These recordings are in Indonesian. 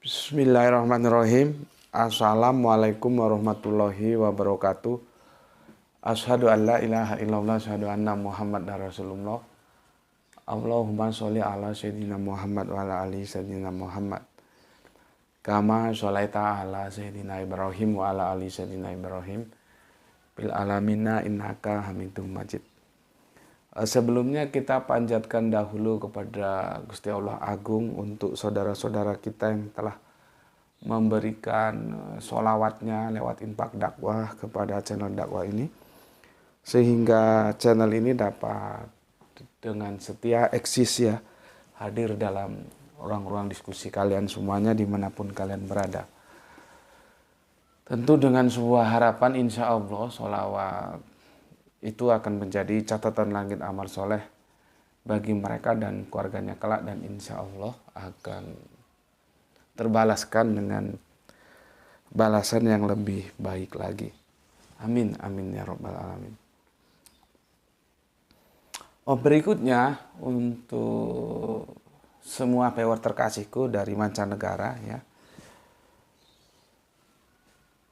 Bismillahirrahmanirrahim. Assalamualaikum warahmatullahi wabarakatuh. Asyhadu an la ilaha illallah, asyhadu anna Muhammad Rasulullah. Allahumma sholli ala sayyidina Muhammad wa ala ali sayyidina Muhammad. Kama sholaita ala sayyidina Ibrahim wa ala ali sayyidina Ibrahim. Bil alamina innaka Hamidum Majid. Sebelumnya kita panjatkan dahulu kepada Gusti Allah Agung untuk saudara-saudara kita yang telah memberikan sholawatnya lewat infak dakwah kepada channel dakwah ini, sehingga channel ini dapat dengan setia eksis ya, hadir dalam ruang-ruang diskusi kalian semuanya dimanapun kalian berada. Tentu dengan sebuah harapan, insya Allah sholawat itu akan menjadi catatan langit amal soleh bagi mereka dan keluarganya kelak, dan insya Allah akan terbalaskan dengan balasan yang lebih baik lagi. Amin, amin ya rabbal alamin. Berikutnya untuk semua viewer terkasihku dari mancanegara ya,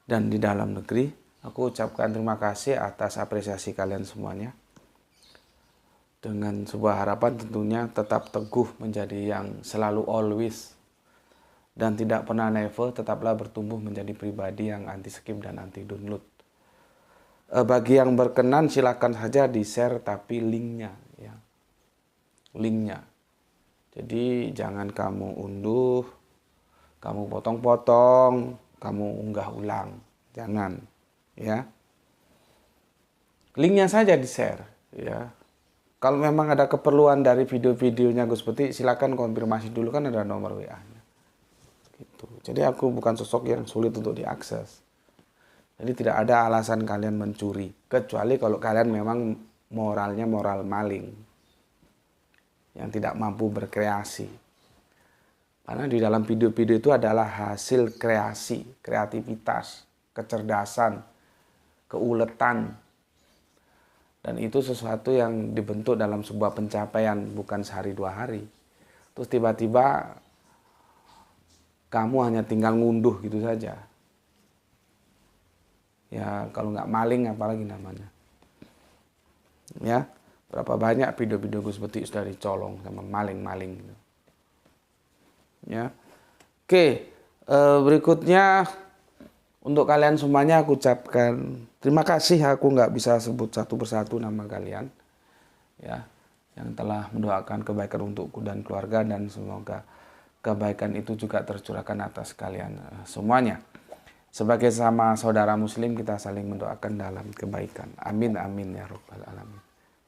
dan di dalam negeri, aku ucapkan terima kasih atas apresiasi kalian semuanya. Dengan sebuah harapan tentunya tetap teguh menjadi yang selalu always, dan tidak pernah never, tetaplah bertumbuh menjadi pribadi yang anti skip dan anti download. Bagi yang berkenan silakan saja di share, tapi linknya ya, linknya. Jadi jangan kamu unduh, kamu potong-potong, kamu unggah ulang, jangan. Ya, linknya saja di share ya. Kalau memang ada keperluan dari video-videonya Gus Peti, silakan konfirmasi dulu, kan ada nomor WA-nya gitu. Jadi aku bukan sosok yang sulit untuk diakses, jadi tidak ada alasan kalian mencuri, kecuali kalau kalian memang moralnya moral maling yang tidak mampu berkreasi. Karena di dalam video-video itu adalah hasil kreasi, kreativitas, kecerdasan, keuletan, dan itu sesuatu yang dibentuk dalam sebuah pencapaian, bukan sehari dua hari. Terus tiba-tiba kamu hanya tinggal ngunduh gitu saja ya. Kalau nggak maling apalagi namanya ya. Berapa banyak video-video Gus Peti sudah dicolong sama maling-maling gitu ya. Oke, berikutnya untuk kalian semuanya aku ucapkan terima kasih. Aku nggak bisa sebut satu persatu nama kalian ya, yang telah mendoakan kebaikan untukku dan keluarga, dan semoga kebaikan itu juga tercurahkan atas kalian semuanya. Sebagai sama saudara muslim, kita saling mendoakan dalam kebaikan. Amin, amin ya rabbal alamin.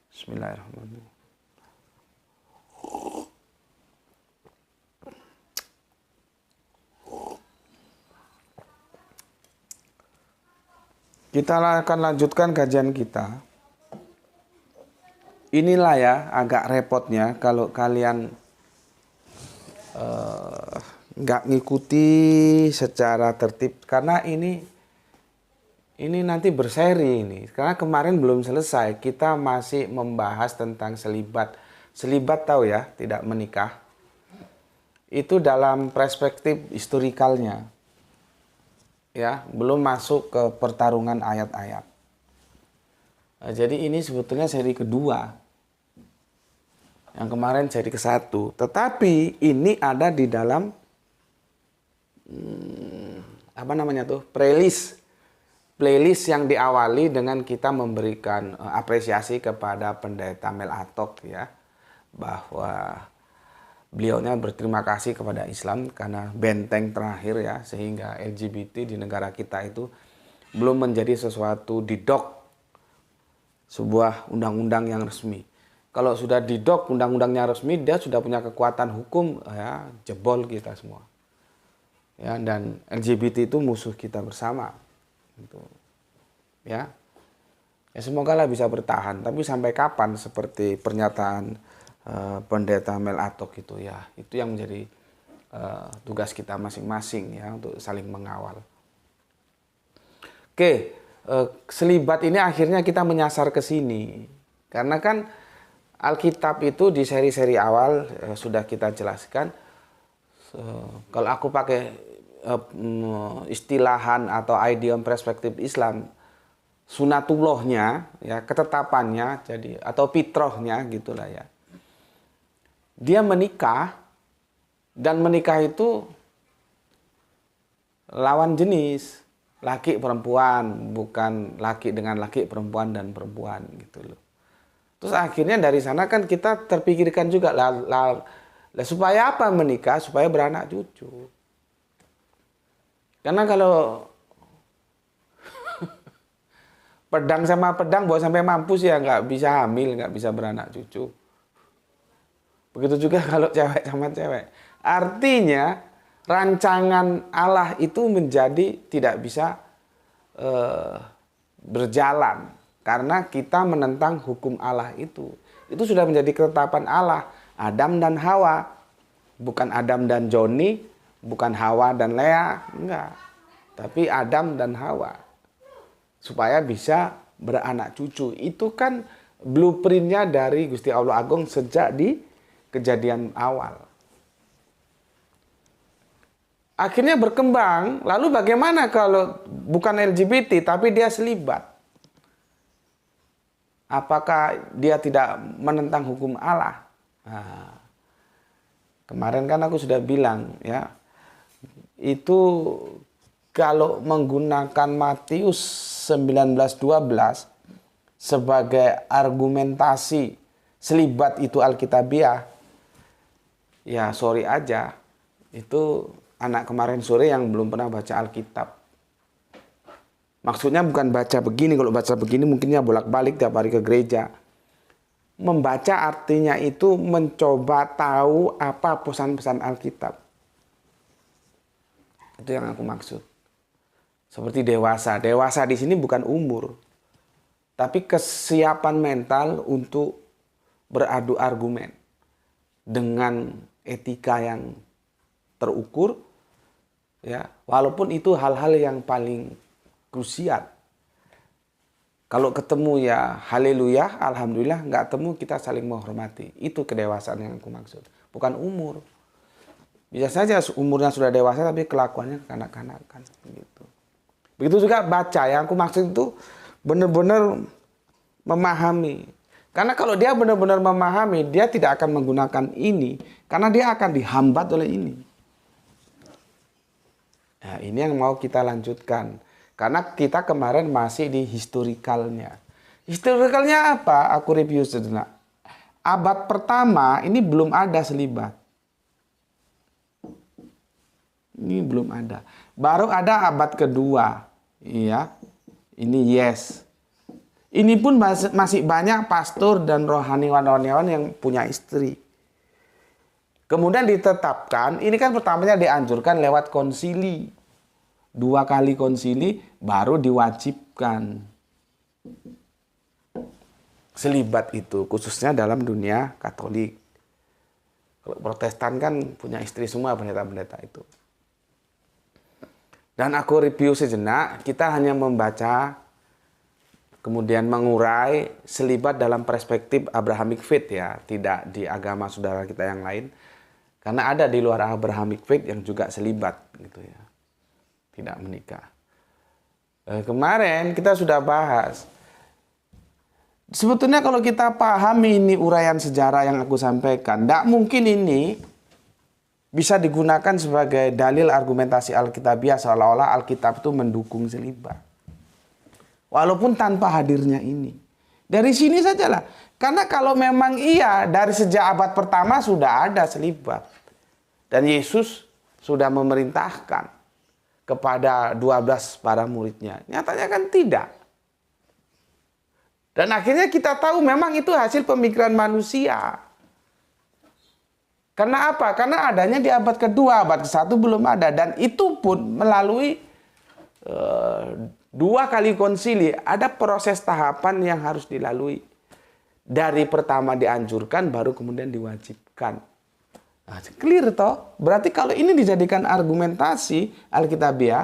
Bismillahirrahmanirrahim. Kita akan lanjutkan kajian kita. Inilah ya agak repotnya kalau kalian nggak ngikuti secara tertib, karena ini nanti berseri ini. Karena kemarin belum selesai, kita masih membahas tentang selibat. Selibat tahu ya, tidak menikah. Itu dalam perspektif historikalnya. Ya, belum masuk ke pertarungan ayat-ayat. Jadi ini sebetulnya seri kedua. Yang kemarin seri ke-1. Tetapi ini ada di dalam playlist yang diawali dengan kita memberikan apresiasi kepada Pendeta Mel Atok ya, bahwa beliaunya berterima kasih kepada Islam karena benteng terakhir ya, sehingga LGBT di negara kita itu belum menjadi sesuatu didok sebuah undang-undang yang resmi. Kalau sudah didok undang-undangnya resmi, dia sudah punya kekuatan hukum ya, jebol kita semua. Ya, dan LGBT itu musuh kita bersama. Gitu. Ya. Ya semoga lah bisa bertahan, tapi sampai kapan seperti pernyataan Pendeta Mel Atok itu ya, itu yang menjadi tugas kita masing-masing ya, untuk saling mengawal. Oke, selibat ini akhirnya kita menyasar ke sini, karena kan Alkitab itu di seri-seri awal sudah kita jelaskan kalau aku pakai istilahan atau idiom perspektif Islam, sunatullahnya, ya, ketetapannya, jadi atau fitrahnya gitulah ya. Dia menikah, dan menikah itu lawan jenis, laki perempuan, bukan laki dengan laki, perempuan dan perempuan gitu loh. Terus akhirnya dari sana kan kita terpikirkan juga lah, supaya apa menikah? Supaya beranak cucu. Karena kalau pedang sama pedang bawa sampai mampus ya nggak bisa hamil, nggak bisa beranak cucu. Begitu juga kalau cewek sama cewek. Artinya rancangan Allah itu menjadi tidak bisa berjalan karena kita menentang hukum Allah itu. Itu sudah menjadi ketetapan Allah. Adam dan Hawa, bukan Adam dan Joni, bukan Hawa dan Lea, enggak. Tapi Adam dan Hawa. Supaya bisa beranak cucu. Itu kan blueprintnya dari Gusti Allah Agung sejak di kejadian awal. Akhirnya berkembang, lalu bagaimana kalau bukan LGBT tapi dia selibat? Apakah dia tidak menentang hukum Allah? Nah, kemarin kan aku sudah bilang ya, itu kalau menggunakan Matius 19:12 sebagai argumentasi selibat itu Alkitabiah, ya sorry aja, itu anak kemarin sore yang belum pernah baca Alkitab. Maksudnya bukan baca begini, kalau baca begini mungkinnya bolak-balik tiap hari ke gereja. Membaca artinya itu mencoba tahu apa pesan-pesan Alkitab. Itu yang aku maksud. Seperti dewasa. Dewasa di sini bukan umur, tapi kesiapan mental untuk beradu argumen dengan etika yang terukur, ya, walaupun itu hal-hal yang paling krusial. Kalau ketemu ya haleluya, alhamdulillah, nggak ketemu kita saling menghormati. Itu kedewasaan yang aku maksud, bukan umur. Bisa saja umurnya sudah dewasa tapi kelakuannya kanak-kanakan gitu. Begitu juga baca, yang aku maksud itu benar-benar memahami. Karena kalau dia benar-benar memahami, dia tidak akan menggunakan ini karena dia akan dihambat oleh ini. Nah, ini yang mau kita lanjutkan. Karena kita kemarin masih di historikalnya. Historikalnya apa? Aku review sejenak. Abad pertama ini belum ada selibat. Ini belum ada. Baru ada abad kedua. Iya. Ini yes. Ini pun masih banyak pastor dan rohaniwan-rohaniwan yang punya istri. Kemudian ditetapkan, ini kan pertamanya dianjurkan lewat konsili. 2 kali konsili baru diwajibkan selibat itu, khususnya dalam dunia Katolik. Kalau Protestan kan punya istri semua pendeta-pendeta itu. Dan aku review sejenak, kita hanya membaca, kemudian mengurai selibat dalam perspektif Abrahamic faith ya, tidak di agama saudara kita yang lain. Karena ada di luar Abrahamic faith yang juga selibat gitu ya. Tidak menikah. Kemarin kita sudah bahas. Sebetulnya kalau kita pahami ini uraian sejarah yang aku sampaikan, tidak mungkin ini bisa digunakan sebagai dalil argumentasi Alkitabiah seolah-olah Alkitab itu mendukung selibat. Walaupun tanpa hadirnya ini. Dari sini sajalah. Karena kalau memang iya, dari sejak abad pertama sudah ada selibat. Dan Yesus sudah memerintahkan kepada 12 para muridnya. Nyatanya kan tidak. Dan akhirnya kita tahu memang itu hasil pemikiran manusia. Karena apa? Karena adanya di abad kedua, abad ke-1 belum ada. Dan itu pun melalui 2 kali konsili. Ada proses tahapan yang harus dilalui. Dari pertama dianjurkan, baru kemudian diwajibkan. Nah, clear toh? Berarti kalau ini dijadikan argumentasi Alkitabiah,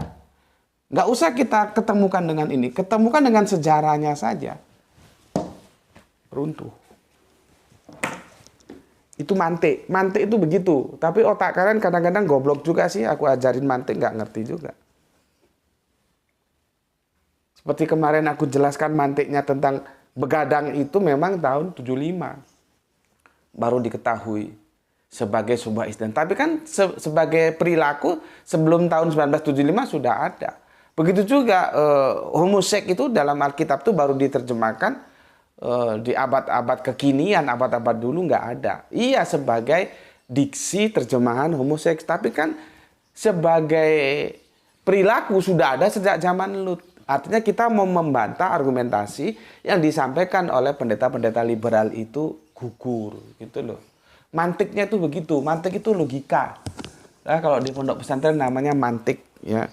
nggak usah kita ketemukan dengan ini. Ketemukan dengan sejarahnya saja. Runtuh. Itu mantik. Mantik itu begitu. Tapi otak kalian kadang-kadang goblok juga sih. Aku ajarin mantik nggak ngerti juga. Seperti kemarin aku jelaskan mantiknya tentang begadang itu memang tahun 75. Baru diketahui sebagai sebuah istilah. Tapi kan sebagai perilaku sebelum tahun 1975 sudah ada. Begitu juga homoseks itu dalam Alkitab itu baru diterjemahkan di abad-abad kekinian, abad-abad dulu nggak ada. Iya sebagai diksi terjemahan homoseks, tapi kan sebagai perilaku sudah ada sejak zaman Lut. Artinya kita mau membantah argumentasi yang disampaikan oleh pendeta-pendeta liberal itu gugur, gitu loh. Mantiknya itu begitu, mantik itu logika. Nah, kalau di pondok pesantren namanya mantik, ya.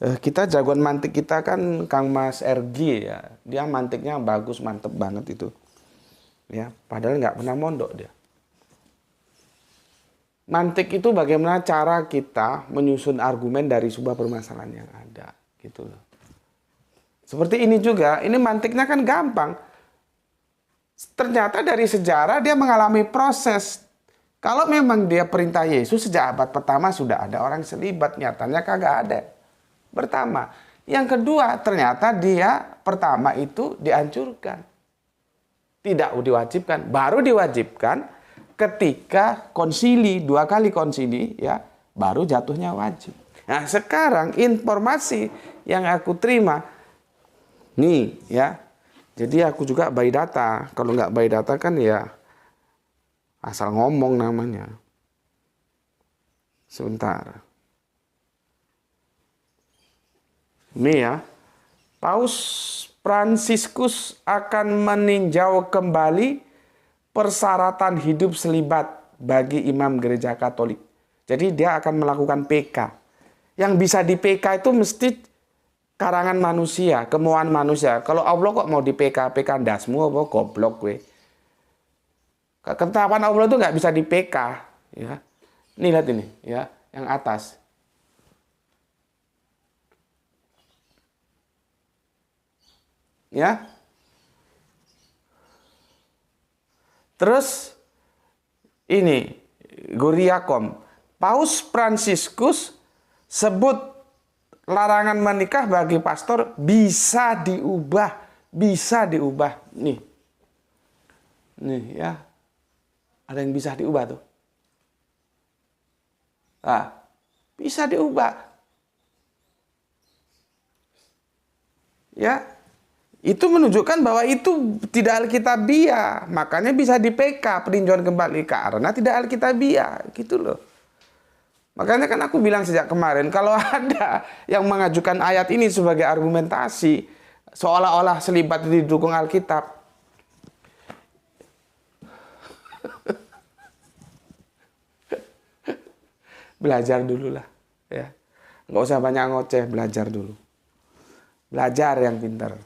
Kita jagoan mantik kita kan Kang Mas RG ya. Dia mantiknya bagus, mantep banget itu. Ya, padahal nggak pernah mondok dia. Mantik itu bagaimana cara kita menyusun argumen dari sebuah permasalahan yang ada, gitu loh. Seperti ini juga, ini mantiknya kan gampang. Ternyata dari sejarah dia mengalami proses. Kalau memang dia perintah Yesus sejak abad pertama sudah ada orang selibat, nyatanya kagak ada. Pertama. Yang kedua, ternyata dia pertama itu dihancurkan. Tidak diwajibkan. Baru diwajibkan ketika konsili, 2 kali konsili, ya, baru jatuhnya wajib. Nah, sekarang informasi yang aku terima, nih, ya. Jadi aku juga by data. Kalau nggak by data kan ya asal ngomong namanya. Sebentar. Ini ya, Paus Fransiskus akan meninjau kembali persyaratan hidup selibat bagi imam gereja Katolik. Jadi dia akan melakukan PK. Yang bisa di PK itu mesti karangan manusia, kemauan manusia. Kalau Allah kok mau di PK, PK ndasmu apa goblok gue. Ketetapan Allah itu nggak bisa di PK. Ya. Ini lihat ini, ya, yang atas. Ya. Terus ini Guriakom. Paus Fransiskus sebut larangan menikah bagi pastor bisa diubah, bisa diubah. Nih. Nih ya. Ada yang bisa diubah tuh. Nah, bisa diubah. Ya. Itu menunjukkan bahwa itu tidak alkitabiah. Makanya bisa di PK, peninjauan kembali, karena tidak alkitabiah. Gitu loh. Makanya kan aku bilang sejak kemarin, kalau ada yang mengajukan ayat ini sebagai argumentasi, seolah-olah selibat didukung Alkitab. Belajar dulu lah. Ya. Nggak usah banyak ngoceh, belajar dulu. Belajar yang pintar.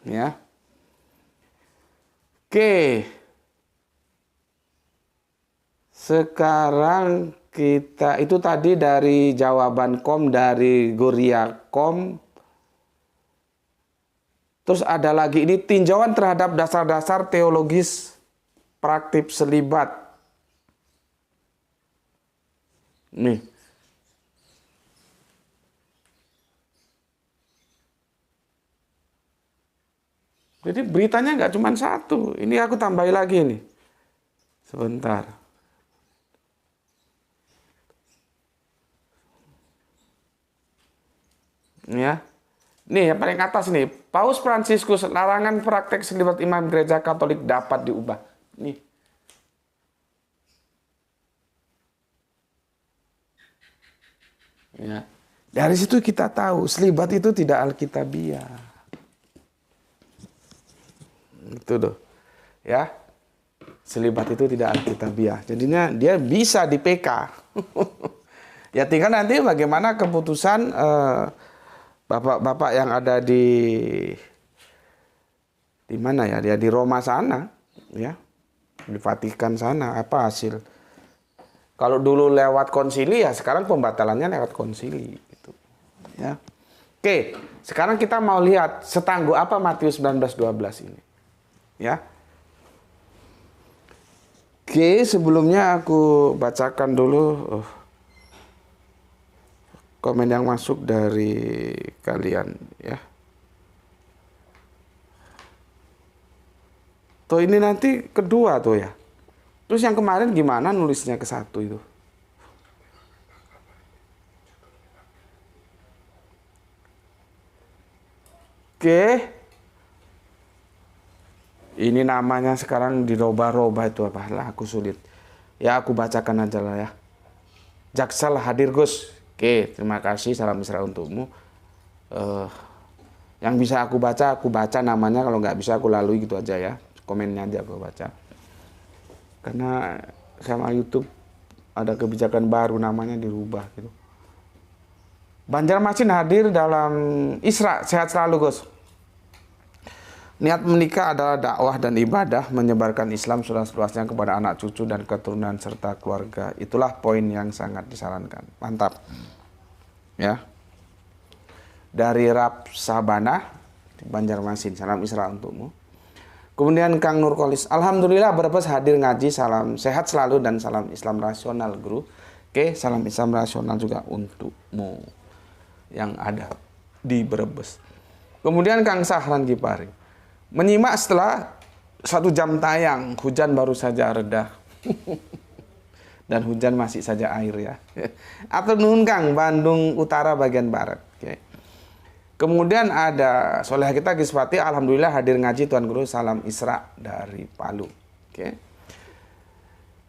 Ya. Oke. Sekarang kita itu tadi dari jawaban kom dari Guriakom. Terus ada lagi ini tinjauan terhadap dasar-dasar teologis praktik selibat. Nih. Jadi beritanya nggak cuma satu. Ini aku tambahin lagi nih. Sebentar. Ya. Nih yang paling atas nih. Paus Fransiskus, larangan praktek selibat imam gereja Katolik dapat diubah. Nih. Ya. Dari situ kita tahu selibat itu tidak alkitabiah. Itu loh. Ya. Selibat itu tidak alkitabiah. Jadinya dia bisa di PK. Ya tinggal nanti bagaimana keputusan bapak-bapak yang ada di mana ya? Dia di Roma sana, ya. Di Vatikan sana apa hasil? Kalau dulu lewat konsili ya sekarang pembatalannya lewat konsili gitu. Ya. Oke, sekarang kita mau lihat setangguh apa Matius 19:12 ini. Ya. Oke, sebelumnya aku bacakan dulu komen yang masuk dari kalian ya. Tuh ini nanti kedua tuh ya. Terus yang kemarin gimana nulisnya ke satu itu? Oke. Ini namanya sekarang dirubah-rubah itu apa lah, aku sulit. Ya aku bacakan aja lah ya. Jaksel hadir Gus. Oke, terima kasih, salam mesra untukmu. Yang bisa aku baca namanya. Kalau nggak bisa aku lalui gitu aja ya. Komennya aja aku baca. Karena sama YouTube ada kebijakan baru, namanya dirubah gitu. Banjarmasin hadir dalam Isra. Sehat selalu Gus. Niat menikah adalah dakwah dan ibadah, menyebarkan Islam seluas-luasnya kepada anak cucu dan keturunan serta keluarga. Itulah poin yang sangat disarankan. Mantap. Ya. Dari Rap Sabana, Banjarmasin, salam Isra untukmu. Kemudian Kang Nurkolis, alhamdulillah Brebes hadir ngaji, salam sehat selalu dan salam Islam rasional, Guru. Oke, salam Islam rasional juga untukmu yang ada di Brebes. Kemudian Kang Sahran Gipari, menyimak setelah 1 jam tayang, hujan baru saja reda. Dan hujan masih saja air ya. Atur nuhun Kang, Bandung Utara bagian barat. Oke. Kemudian ada Soleh kita Giswati, alhamdulillah hadir ngaji Tuan Guru, salam Isra dari Palu. Oke.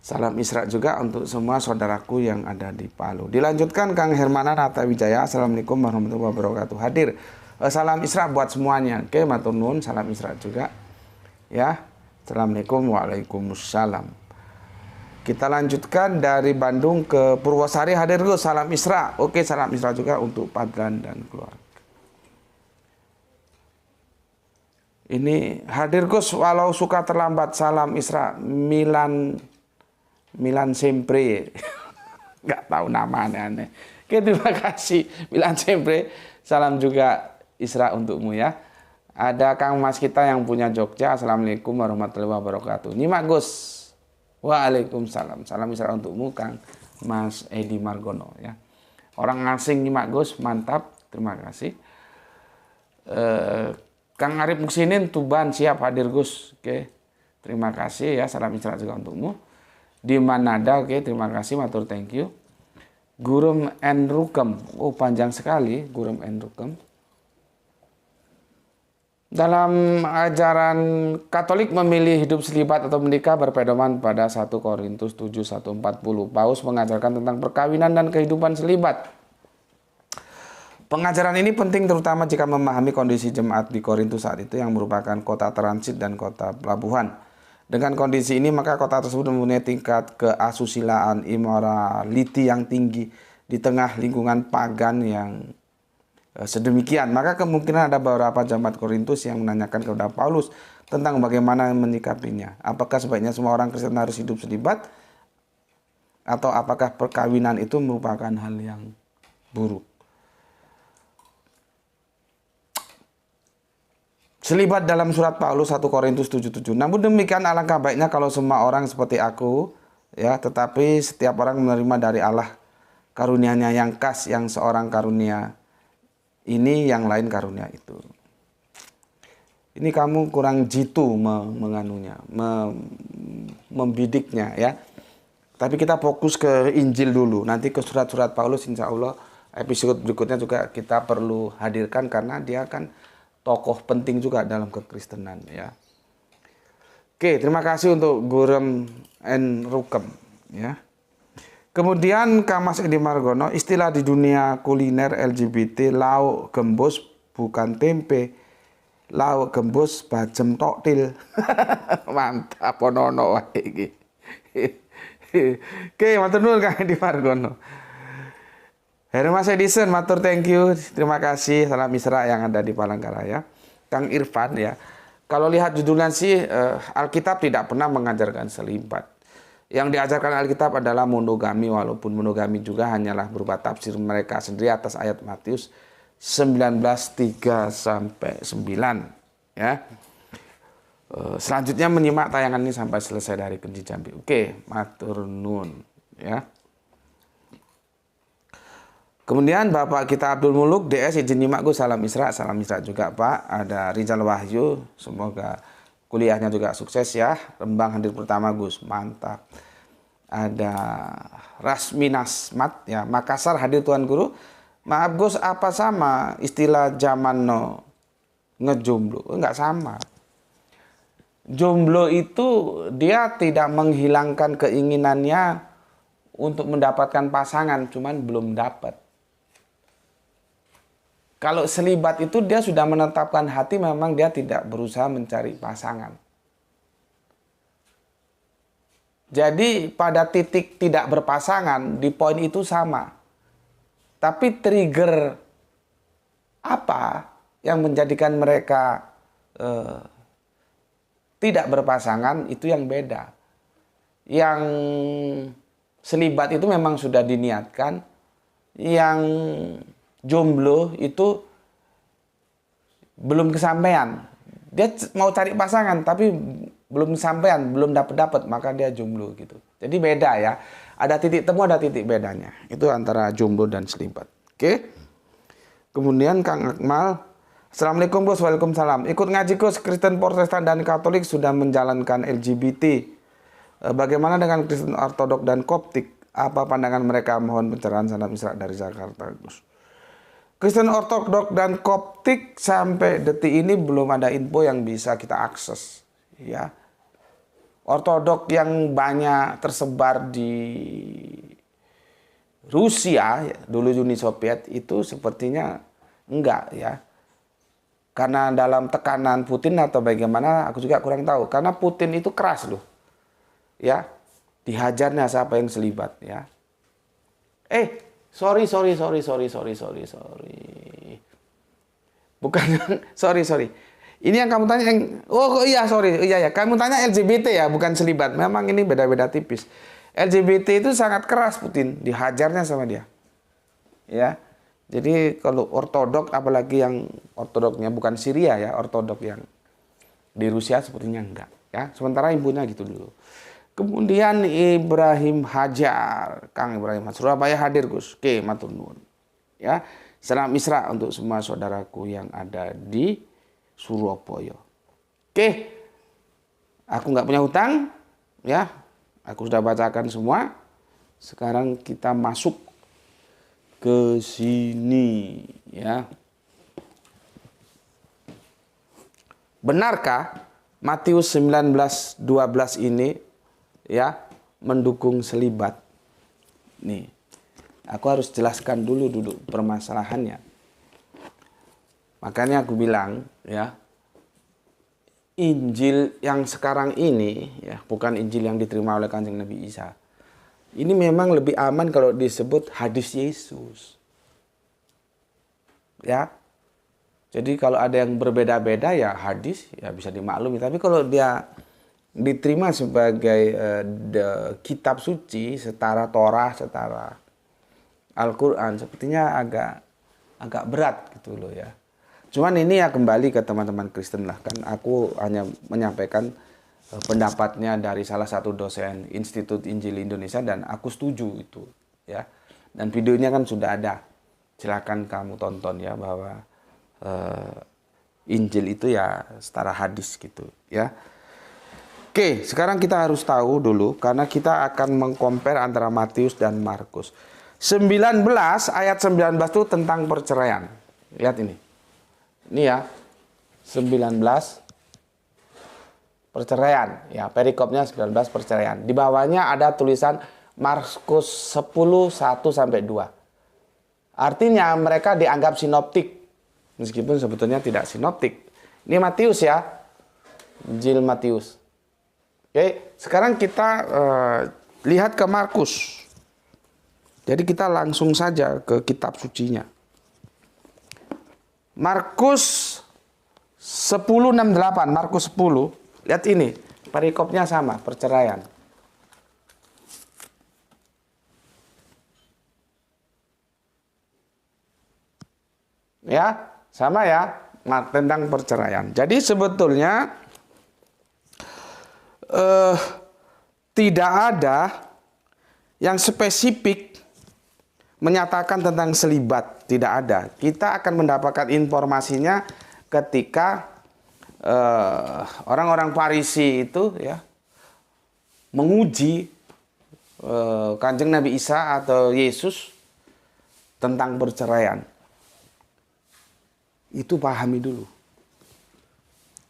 Salam Isra juga untuk semua saudaraku yang ada di Palu. Dilanjutkan Kang Hermana Rata Wijaya, assalamualaikum warahmatullahi wabarakatuh. Hadir. Salam Isra buat semuanya. Oke, matur nuwun, salam Isra juga. Ya. Assalamualaikum, waalaikumsalam. Kita lanjutkan dari Bandung ke Purwosari, hadir Gus, salam Isra. Oke, salam Isra juga untuk Padlan dan keluarga. Ini hadir Gus, walau suka terlambat, salam Isra. Milan Sempre. Nggak tahu nama aneh-aneh. Oke, terima kasih Milan Sempre. Salam juga Isra untukmu ya. Ada Kang Mas kita yang punya Jogja. Assalamualaikum warahmatullahi wabarakatuh. Nyimak Gus. Waalaikumsalam. Salam Isra untukmu Kang Mas Edi Margono ya. Orang asing nyimak Gus, mantap. Terima kasih. Kang Arif Muksinin Tuban siap hadir Gus. Oke. Terima kasih ya. Salam Isra juga untukmu. Di Manada, oke, terima kasih, matur thank you. Gurum and Rukem. Oh, panjang sekali Gurum and Rukem. Dalam ajaran Katolik memilih hidup selibat atau menikah berpedoman pada 1 Korintus 7:1-40. Paus mengajarkan tentang perkawinan dan kehidupan selibat. Pengajaran ini penting terutama jika memahami kondisi jemaat di Korintus saat itu yang merupakan kota transit dan kota pelabuhan. Dengan kondisi ini maka kota tersebut mempunyai tingkat keasusilaan, immorality yang tinggi di tengah lingkungan pagan yang sedemikian. Maka kemungkinan ada beberapa jemaat Korintus yang menanyakan kepada Paulus tentang bagaimana menyikapinya. Apakah sebaiknya semua orang Kristen harus hidup selibat? Atau apakah perkawinan itu merupakan hal yang buruk? Selibat dalam surat Paulus 1 Korintus 7:7. Namun demikian alangkah baiknya kalau semua orang seperti aku, ya, tetapi setiap orang menerima dari Allah karunia-Nya yang khas, yang seorang karunia ini, yang lain karunia itu. Ini kamu kurang jitu menganunya, membidiknya ya. Tapi kita fokus ke Injil dulu. Nanti ke surat-surat Paulus insya Allah episode berikutnya juga kita perlu hadirkan karena dia kan tokoh penting juga dalam kekristenan ya. Oke, terima kasih untuk Gurem and Rukem ya. Kemudian Kang Mas Edi Margono, istilah di dunia kuliner LGBT lauk gembus bukan tempe. Lauk gembus bajem toktil. Mantap ponono wae iki. Oke, matur nuwun Kang Edi Margono. Hermas Edison, matur thank you. Terima kasih, salam Isra yang ada di Palangkaraya. Kang Irfan ya. Kalau lihat judulnya sih Alkitab tidak pernah mengajarkan selibat. Yang diajarkan Alkitab adalah monogami, walaupun monogami juga hanyalah berupa tafsir mereka sendiri atas ayat Matius 19:3-9 ya. selanjutnya menyimak tayangan ini sampai selesai dari Kunci Jambi. Oke, matur nuwun ya. Kemudian Bapak kita Abdul Muluk DS izin nyimak Gus, salam Isra juga Pak. Ada Rizal Wahyu, semoga kuliahnya juga sukses ya. Rembang hadir pertama Gus, mantap. Ada Rasmi Nasmat ya, Makassar hadir Tuan Guru. Maaf Gus, apa sama istilah zaman no ngejomblo? Enggak sama. Jomblo itu dia tidak menghilangkan keinginannya untuk mendapatkan pasangan, cuman belum dapat. Kalau selibat itu dia sudah menetapkan hati, memang dia tidak berusaha mencari pasangan. Jadi pada titik tidak berpasangan, di poin itu sama. Tapi trigger apa yang menjadikan mereka tidak berpasangan itu yang beda. Yang selibat itu memang sudah diniatkan. Yang jomblo itu belum kesampaian. Dia mau cari pasangan tapi belum kesampaian, belum dapat, maka dia jomblo gitu. Jadi beda ya. Ada titik temu, ada titik bedanya. Itu antara jomblo dan selibat. Oke. Kemudian Kang Akmal, Assalamualaikum Gus, waalaikumsalam. Ikut ngaji Gus, Kristen Protestan dan Katolik sudah menjalankan LGBT. Bagaimana dengan Kristen Ortodok dan Koptik? Apa pandangan mereka? Mohon pencerahan. Salam Isra dari Jakarta Gus. Kristen Ortodok dan Koptik sampai detik ini belum ada info yang bisa kita akses. Ya, Ortodok yang banyak tersebar di Rusia, dulu Uni Soviet, itu sepertinya enggak ya. Karena dalam tekanan Putin atau bagaimana, aku juga kurang tahu. Karena Putin itu keras loh, ya, dihajarnya siapa yang selibat ya. Sorry. Bukan, sorry. Ini yang kamu tanya yang, iya, kamu tanya LGBT ya, bukan selibat. Memang ini beda-beda tipis. LGBT itu sangat keras Putin, dihajarnya sama dia. Ya. Jadi kalau ortodok, apalagi yang ortodoknya bukan Syria ya, ortodok yang di Rusia sepertinya enggak ya. Sementara ibunya gitu dulu. Kemudian Ibrahim Hajar, Kang Ibrahim Hajar, Surabaya hadir Gus. Oke, matur nuwun. Ya, salam Isra untuk semua saudaraku yang ada di Surabaya. Oke, aku nggak punya hutang, ya. Aku sudah bacakan semua. Sekarang kita masuk ke sini, ya. Benarkah Matius 19:12 ini ya mendukung selibat? Nih, aku harus jelaskan dulu permasalahannya. Makanya aku bilang ya, Injil yang sekarang ini ya bukan Injil yang diterima oleh Kanjeng Nabi Isa. Ini memang lebih aman kalau disebut hadis Yesus. Ya. Jadi kalau ada yang berbeda-beda ya hadis ya bisa dimaklumi, tapi kalau dia diterima sebagai kitab suci setara Torah, setara Al-Qur'an, sepertinya agak berat gitu loh ya. Cuman ini ya kembali ke teman-teman Kristen lah, kan aku hanya menyampaikan pendapatnya dari salah satu dosen Institut Injil Indonesia dan aku setuju itu ya. Dan videonya kan sudah ada. Silakan kamu tonton ya, bahwa Injil itu ya setara hadis gitu ya. Oke, sekarang kita harus tahu dulu karena kita akan mengcompare antara Matius dan Markus. 19 ayat 19 itu tentang perceraian. Lihat ini. Ini ya. 19 perceraian. Ya, perikopnya 19 perceraian. Di bawahnya ada tulisan Markus 10 1 sampai 2. Artinya mereka dianggap sinoptik. Meskipun sebetulnya tidak sinoptik. Ini Matius ya. Injil Matius. Oke, sekarang kita lihat ke Markus. Jadi kita langsung saja ke kitab sucinya. Markus 10:68, Markus 10. Lihat ini, perikopnya sama, perceraian. Ya, sama ya, tentang perceraian. Jadi sebetulnya tidak ada yang spesifik menyatakan tentang selibat, tidak ada. Kita akan mendapatkan informasinya ketika orang-orang Farisi itu ya menguji Kanjeng Nabi Isa atau Yesus tentang perceraian. Itu pahami dulu.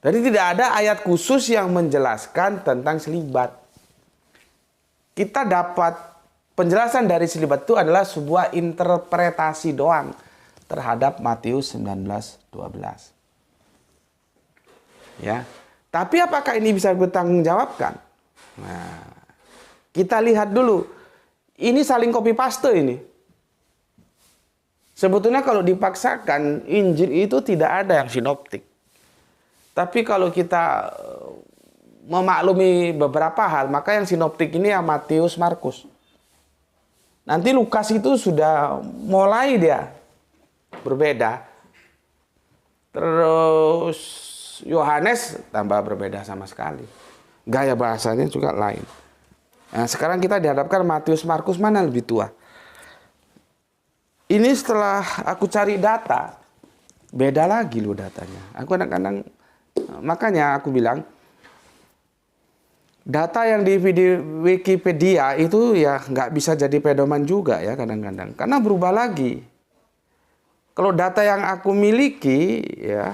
Jadi tidak ada ayat khusus yang menjelaskan tentang selibat. Kita dapat penjelasan dari selibat itu adalah sebuah interpretasi doang terhadap Matius 19:12. Ya. Tapi apakah ini bisa bertanggungjawabkan? Nah, kita lihat dulu. Ini saling copy paste ini. Sebetulnya kalau dipaksakan Injil itu tidak ada yang sinoptik. Tapi kalau kita memaklumi beberapa hal, maka yang sinoptik ini ya Matius, Markus. Nanti Lukas itu sudah mulai dia berbeda. Terus Yohanes tambah berbeda sama sekali. Gaya bahasanya juga lain. Nah, sekarang kita dihadapkan Matius, Markus mana lebih tua. Ini setelah aku cari data, beda lagi loh datanya. Aku kadang-kadang, makanya aku bilang, data yang di Wikipedia itu ya nggak bisa jadi pedoman juga ya kadang-kadang. Karena berubah lagi. Kalau data yang aku miliki ya,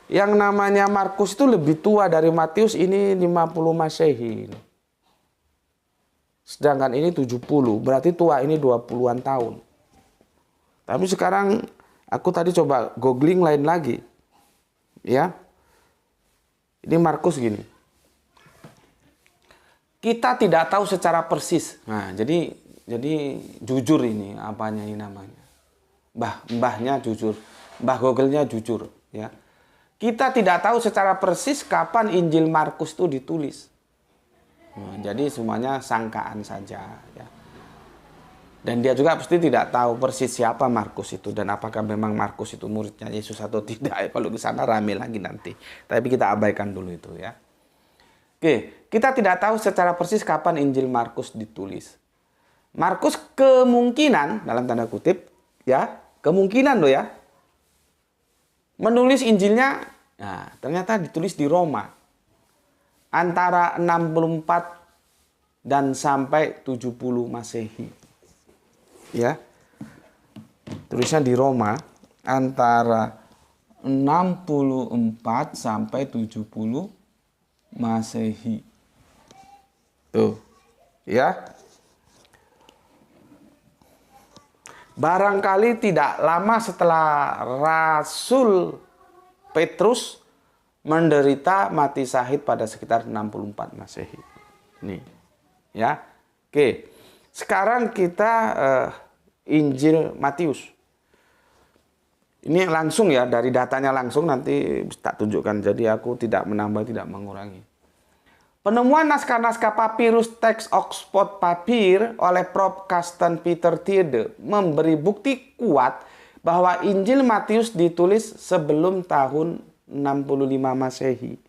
yang namanya Markus itu lebih tua dari Matius, ini 50 Masehi. Sedangkan ini 70, berarti tua ini 20-an tahun. Tapi sekarang aku tadi coba googling lain lagi. Ya. Ini Markus gini. Kita tidak tahu secara persis. Nah, jadi jujur ini apanya ini namanya. Mbahnya jujur. Mbah Google-nya jujur, ya. Kita tidak tahu secara persis kapan Injil Markus itu ditulis. Nah, jadi semuanya sangkaan saja, ya. Dan dia juga pasti tidak tahu persis siapa Markus itu dan apakah memang Markus itu muridnya Yesus atau tidak. Kalau ke sana rame lagi nanti. Tapi kita abaikan dulu itu, ya. Oke, kita tidak tahu secara persis kapan Injil Markus ditulis. Markus kemungkinan dalam tanda kutip, ya, kemungkinan loh ya. Menulis Injilnya, nah, ternyata ditulis di Roma. Antara 64 dan sampai 70 Masehi. Ya. Tulisnya di Roma antara 64 sampai 70 Masehi. Tuh. Ya. Barangkali tidak lama setelah Rasul Petrus menderita mati syahid pada sekitar 64 Masehi. Nih. Ya. Oke. Sekarang kita Injil Matius. Ini langsung ya, dari datanya langsung nanti tak tunjukkan. Jadi aku tidak menambah, tidak mengurangi. Penemuan naskah-naskah papirus teks Oxford Papyr oleh Prof. Carsten Peter Tiede memberi bukti kuat bahwa Injil Matius ditulis sebelum tahun 65 Masehi.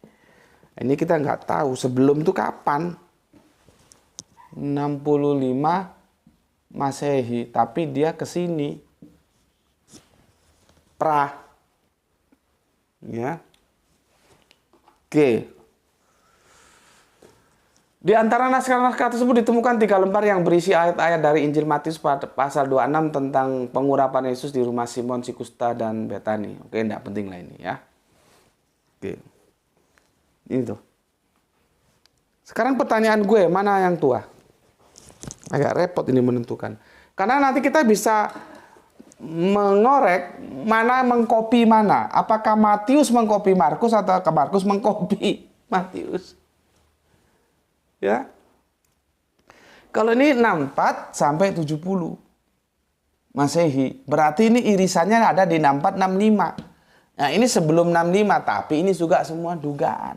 Ini kita nggak tahu sebelum itu kapan. 65 Masehi, tapi dia ke sini. Ya. Oke. Di antara naskah-naskah tersebut ditemukan 3 lembar yang berisi ayat-ayat dari Injil Matius pasal 26 tentang pengurapan Yesus di rumah Simon Sikusta dan Betani. Oke, enggak penting lah ini ya. Oke. Ini tuh. Sekarang pertanyaan gue, mana yang tua? Agak repot ini menentukan. Karena nanti kita bisa mengorek mana mengkopi mana. Apakah Matius mengkopi Markus atau Markus mengkopi Matius? Ya. Kalau ini 64 sampai 70 Masehi, berarti ini irisannya ada di 64 65. Nah, ini sebelum 65, tapi ini juga semua dugaan.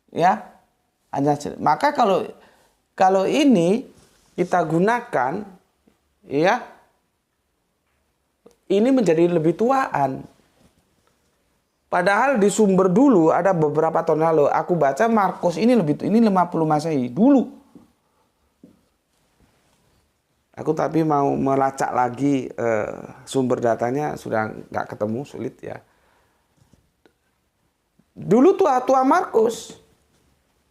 Ya. Maka kalau ini kita gunakan, ya, ini menjadi lebih tuaan. Padahal di sumber dulu ada beberapa tahun lalu aku baca Markus ini 50 Masehi dulu. Aku tapi mau melacak lagi sumber datanya sudah nggak ketemu, sulit ya. Dulu tua Markus.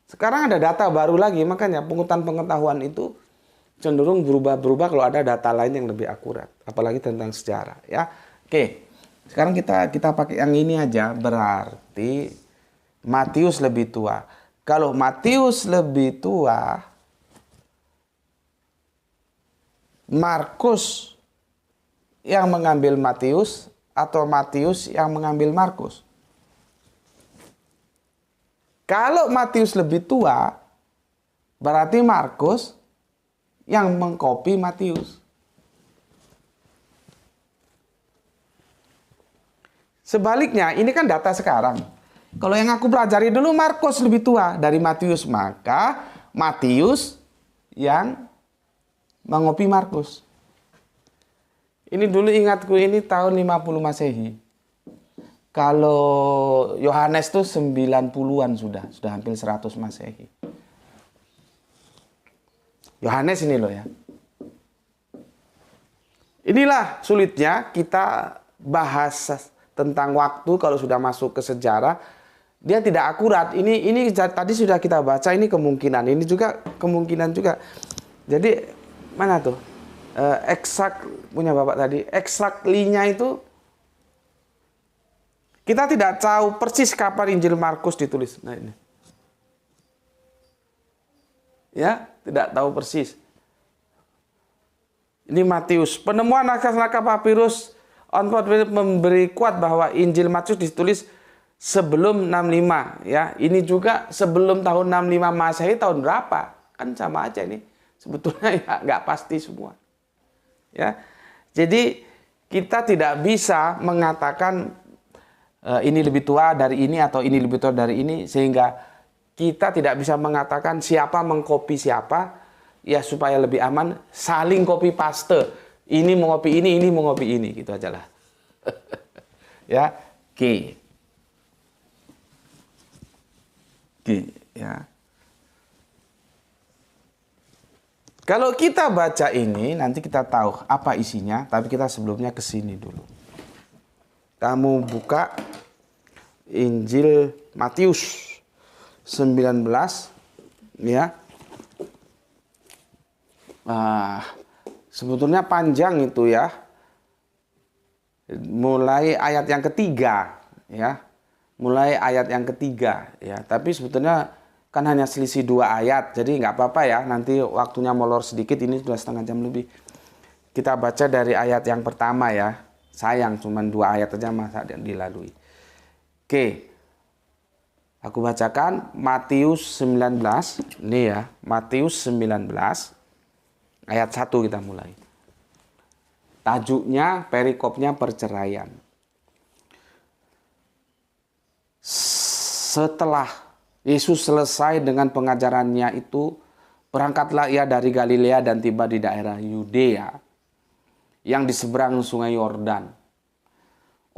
Sekarang ada data baru lagi, makanya pengetahuan itu cenderung berubah-berubah kalau ada data lain yang lebih akurat, apalagi tentang sejarah ya. Oke. Sekarang kita pakai yang ini aja, berarti Matius lebih tua. Kalau Matius lebih tua, Markus yang mengambil Matius atau Matius yang mengambil Markus? Kalau Matius lebih tua, berarti Markus yang mengcopy Matius. Sebaliknya, ini kan data sekarang. Kalau yang aku pelajari dulu, Markus lebih tua dari Matius. Maka Matius yang mengopi Markus. Ini dulu ingatku, ini tahun 50 Masehi. Kalau Yohanes tuh 90-an sudah hampir 100 Masehi. Yohanes ini loh ya. Inilah sulitnya kita bahas tentang waktu kalau sudah masuk ke sejarah, dia tidak akurat. Ini tadi sudah kita baca, ini kemungkinan, ini juga kemungkinan juga. Jadi mana tuh eksak punya Bapak tadi, exactly-nya itu kita tidak tahu persis kapan Injil Markus ditulis. Nah ini, ya tidak tahu persis. Ini Matius, penemuan naskah-naskah papirus memberi kuat bahwa Injil Matius ditulis sebelum 65 ya. Ini juga sebelum tahun 65 Masehi tahun berapa? Kan sama aja ini. Sebetulnya ya nggak pasti semua. Ya. Jadi kita tidak bisa mengatakan ini lebih tua dari ini atau ini lebih tua dari ini, sehingga kita tidak bisa mengatakan siapa mengcopy siapa ya, supaya lebih aman saling copy paste. Ini mengopi ini mengopi ini, gitu aja lah. Ya, oke. Oke, ya. Kalau kita baca ini, nanti kita tahu apa isinya, tapi kita sebelumnya ke sini dulu. Kamu buka Injil Matius 19, ya. Sebetulnya panjang itu ya. Mulai ayat yang ketiga ya. Mulai ayat yang ketiga ya. Tapi sebetulnya kan hanya selisih 2 ayat. Jadi nggak apa-apa ya. Nanti waktunya molor sedikit, ini sudah setengah jam lebih. Kita baca dari ayat yang pertama ya. Sayang cuma 2 ayat aja masa dilalui. Oke. Aku bacakan Matius 19. Ini ya, Matius 19. Ayat 1 kita mulai. Tajuknya, perikopnya perceraian. Setelah Yesus selesai dengan pengajarannya itu, berangkatlah ia dari Galilea dan tiba di daerah Yudea yang di seberang sungai Yordan.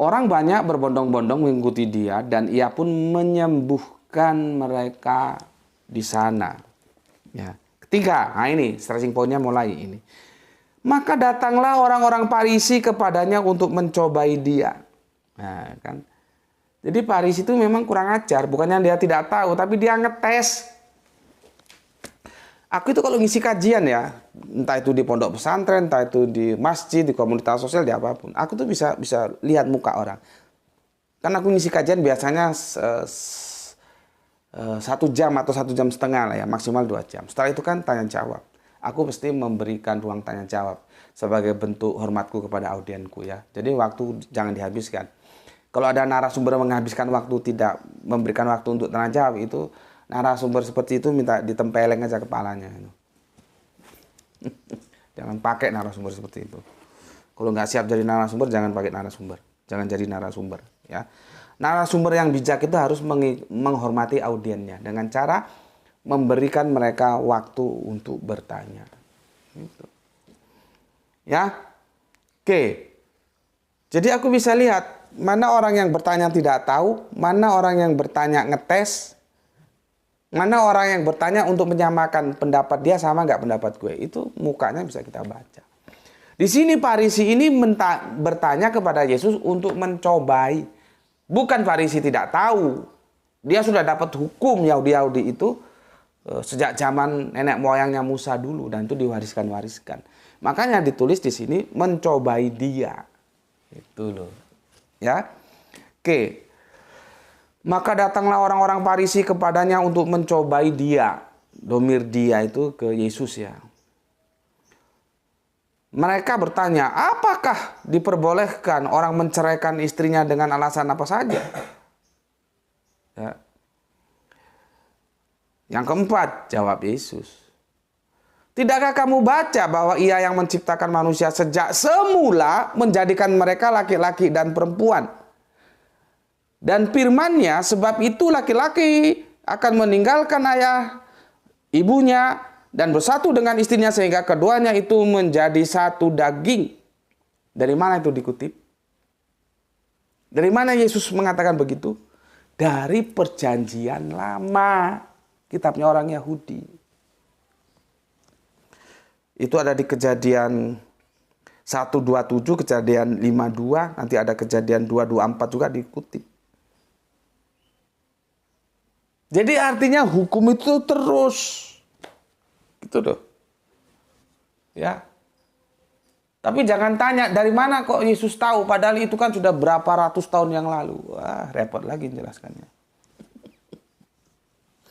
Orang banyak berbondong-bondong mengikuti dia dan ia pun menyembuhkan mereka di sana. Ya. Ketiga, nah ini stressing point-nya mulai ini. Maka datanglah orang-orang Farisi kepadanya untuk mencobai dia. Nah, kan. Jadi Farisi itu memang kurang ajar, bukannya dia tidak tahu, tapi dia ngetes. Aku itu kalau ngisi kajian ya, entah itu di pondok pesantren, entah itu di masjid, di komunitas sosial, di apapun, aku tuh bisa lihat muka orang. Kan aku ngisi kajian biasanya 1 jam atau 1,5 jam lah ya, maksimal 2 jam. Setelah itu kan tanya jawab. Aku mesti memberikan ruang tanya jawab sebagai bentuk hormatku kepada audiensku ya. Jadi waktu jangan dihabiskan. Kalau ada narasumber menghabiskan waktu tidak memberikan waktu untuk tanya jawab, itu narasumber seperti itu minta ditempeleng aja kepalanya. Jangan pakai narasumber seperti itu. Kalau nggak siap jadi narasumber, jangan pakai narasumber. Jangan jadi narasumber ya. Narasumber yang bijak itu harus menghormati audiennya dengan cara memberikan mereka waktu untuk bertanya. Gitu. Ya, oke. Jadi aku bisa lihat mana orang yang bertanya tidak tahu, mana orang yang bertanya ngetes, mana orang yang bertanya untuk menyamakan pendapat dia sama nggak pendapat gue. Itu mukanya bisa kita baca. Di sini Farisi ini bertanya kepada Yesus untuk mencobai. Bukan Farisi tidak tahu. Dia sudah dapat hukum Yahudi itu sejak zaman nenek moyangnya Musa dulu, dan itu diwariskan. Makanya ditulis di sini mencobai dia. Itu loh. Ya. Oke. Maka datanglah orang-orang Farisi kepadanya untuk mencobai dia. Domir dia itu ke Yesus ya. Mereka bertanya, apakah diperbolehkan orang menceraikan istrinya dengan alasan apa saja? Ya. Yang keempat, jawab Yesus. Tidakkah kamu baca bahwa Ia yang menciptakan manusia sejak semula menjadikan mereka laki-laki dan perempuan? Dan firman-Nya, sebab itu laki-laki akan meninggalkan ayah ibunya dan bersatu dengan istrinya sehingga keduanya itu menjadi satu daging. Dari mana itu dikutip? Dari mana Yesus mengatakan begitu? Dari perjanjian lama. Kitabnya orang Yahudi. Itu ada di Kejadian 1:27, Kejadian 5:2, nanti ada Kejadian 2:24 juga dikutip. Jadi artinya hukum itu terus. Gitu loh. Ya. Tapi jangan tanya dari mana kok Yesus tahu, padahal itu kan sudah berapa ratus tahun yang lalu. Wah, repot lagi menjelaskannya.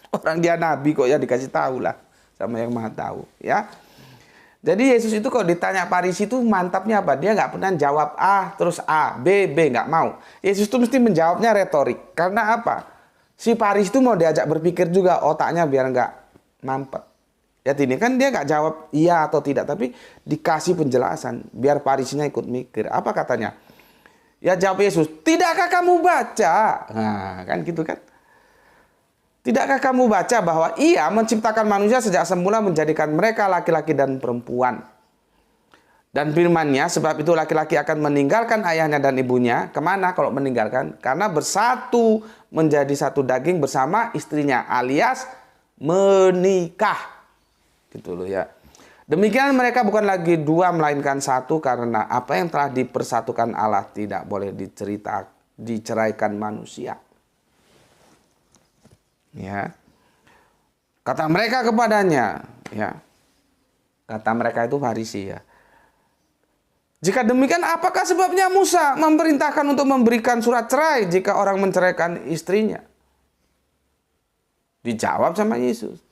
Orang dia nabi kok ya, dikasih tahu lah sama yang maha tahu, ya. Jadi Yesus itu kalau ditanya Farisi itu mantapnya apa? Dia nggak pernah jawab A terus A, B, nggak mau. Yesus itu mesti menjawabnya retorik. Karena apa? Si Farisi itu mau diajak berpikir juga, otaknya biar nggak mampet. Ya ini kan dia nggak jawab iya atau tidak, tapi dikasih penjelasan biar Farisinya ikut mikir. Apa katanya? Ya jawab Yesus, tidakkah kamu baca? Nah kan gitu kan. Tidakkah kamu baca bahwa Ia menciptakan manusia sejak semula menjadikan mereka laki-laki dan perempuan? Dan firman-Nya, sebab itu laki-laki akan meninggalkan ayahnya dan ibunya. Kemana kalau meninggalkan? Karena bersatu menjadi satu daging bersama istrinya, alias menikah. Gitu loh ya. Demikian mereka bukan lagi dua melainkan satu, karena apa yang telah dipersatukan Allah tidak boleh diceraikan manusia. Ya, kata mereka kepadanya, ya, kata mereka itu Farisi ya. Jika demikian, apakah sebabnya Musa memerintahkan untuk memberikan surat cerai jika orang menceraikan istrinya? Dijawab sama Yesus.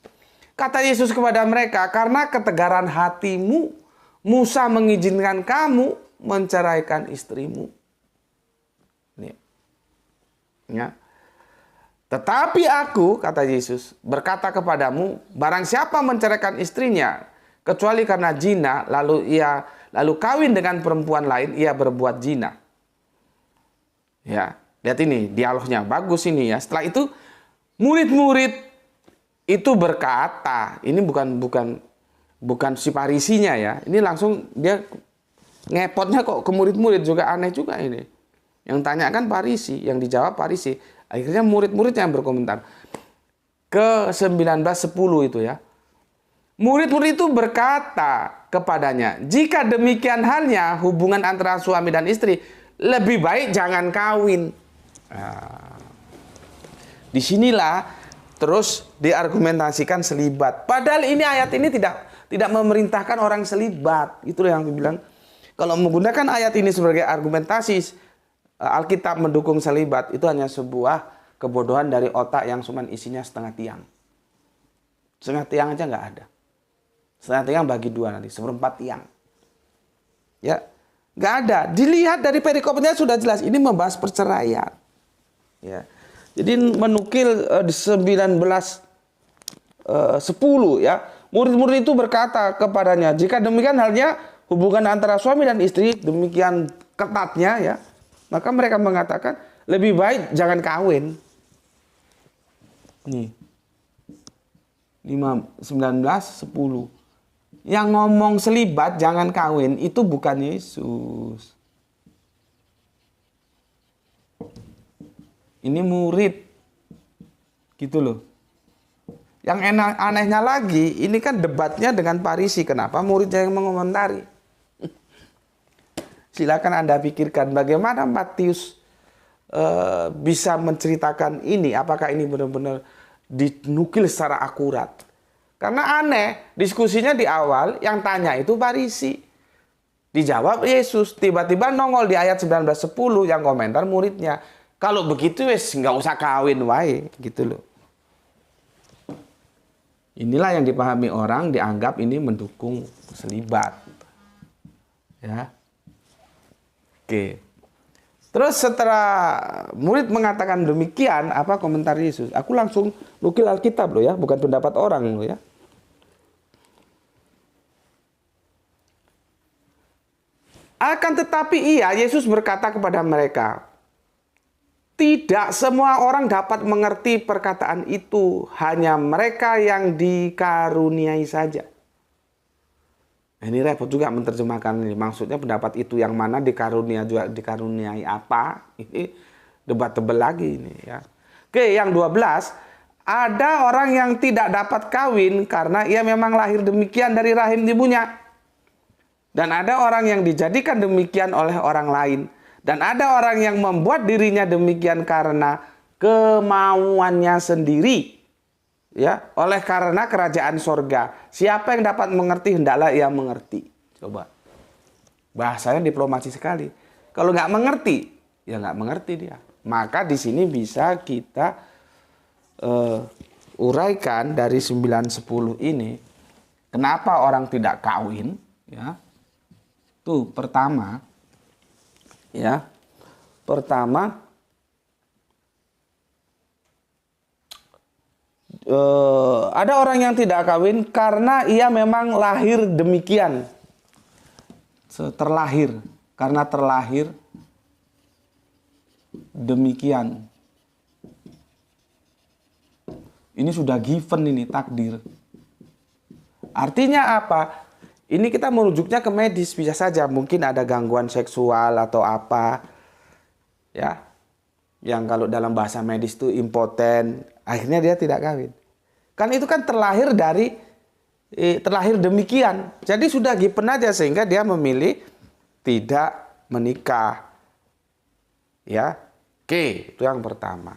Kata Yesus kepada mereka, karena ketegaran hatimu, Musa mengizinkan kamu menceraikan istrimu. Nih, ya. Tetapi aku, kata Yesus, berkata kepadamu, barang siapa menceraikan istrinya, kecuali karena zina, lalu kawin dengan perempuan lain, ia berbuat zina. Ya, lihat ini dialognya bagus ini ya. Setelah itu murid-murid itu berkata, ini bukan si Farisinya ya. Ini langsung dia ngepotnya kok ke murid-murid, juga aneh juga ini. Yang tanya kan Farisi, yang dijawab Farisi. Akhirnya murid-murid yang berkomentar. Ke 19:10 itu ya. Murid-murid itu berkata kepadanya, jika demikian halnya hubungan antara suami dan istri, lebih baik jangan kawin. Nah, disinilah terus diargumentasikan selibat. Padahal ini ayat ini tidak memerintahkan orang selibat. Itulah yang dibilang. Kalau menggunakan ayat ini sebagai argumentasi, Alkitab mendukung selibat, itu hanya sebuah kebodohan dari otak yang cuma isinya setengah tiang. Setengah tiang aja nggak ada. Setengah tiang bagi dua nanti, seperempat tiang. Ya, nggak ada. Dilihat dari perikopnya sudah jelas, ini membahas perceraian. Ya, jadi menukil di 19:10 ya, murid-murid itu berkata kepadanya, jika demikian halnya hubungan antara suami dan istri demikian ketatnya ya, maka mereka mengatakan lebih baik jangan kawin. Nih. 19:10. Yang ngomong selibat jangan kawin itu bukan Yesus. Ini murid. Gitu loh. Yang anehnya lagi, ini kan debatnya dengan Farisi. Kenapa muridnya yang mengomentari? Silakan Anda pikirkan bagaimana Matius bisa menceritakan ini. Apakah ini benar-benar dinukil secara akurat? Karena aneh, diskusinya di awal yang tanya itu Farisi. Dijawab Yesus. Tiba-tiba nongol di ayat 19-10 yang komentar muridnya. Kalau begitu wes nggak usah kawin wae, gitu loh. Inilah yang dipahami orang, dianggap ini mendukung selibat. Ya. Oke. Terus setelah murid mengatakan demikian, apa komentar Yesus? Aku langsung nukil Alkitab loh ya, bukan pendapat orang loh ya. Akan tetapi Yesus berkata kepada mereka, tidak semua orang dapat mengerti perkataan itu, hanya mereka yang dikaruniai saja. Ini repot juga menerjemahkan ini. Maksudnya pendapat itu yang mana, dikaruniai apa? Ini debat tebal lagi ini ya. Oke, yang 12, ada orang yang tidak dapat kawin karena ia memang lahir demikian dari rahim ibunya. Dan ada orang yang dijadikan demikian oleh orang lain. Dan ada orang yang membuat dirinya demikian karena kemauannya sendiri. Ya, oleh karena kerajaan sorga. Siapa yang dapat mengerti, hendaklah ia mengerti. Coba. Bahasanya diplomasi sekali. Kalau nggak mengerti, ya nggak mengerti dia. Maka di sini bisa kita uraikan dari 9-10 ini. Kenapa orang tidak kawin? Ya. Tuh, pertama. Ya. Pertama. Ada orang yang tidak kawin karena ia memang lahir demikian. Terlahir. Karena terlahir demikian. Ini sudah given ini, takdir. Artinya apa? Ini kita merujuknya ke medis, bisa saja. Mungkin ada gangguan seksual atau apa. Ya. Yang kalau dalam bahasa medis itu impoten. Akhirnya dia tidak kawin. Kan itu kan terlahir demikian. Jadi sudah given aja sehingga dia memilih tidak menikah. Ya. Oke, itu yang pertama.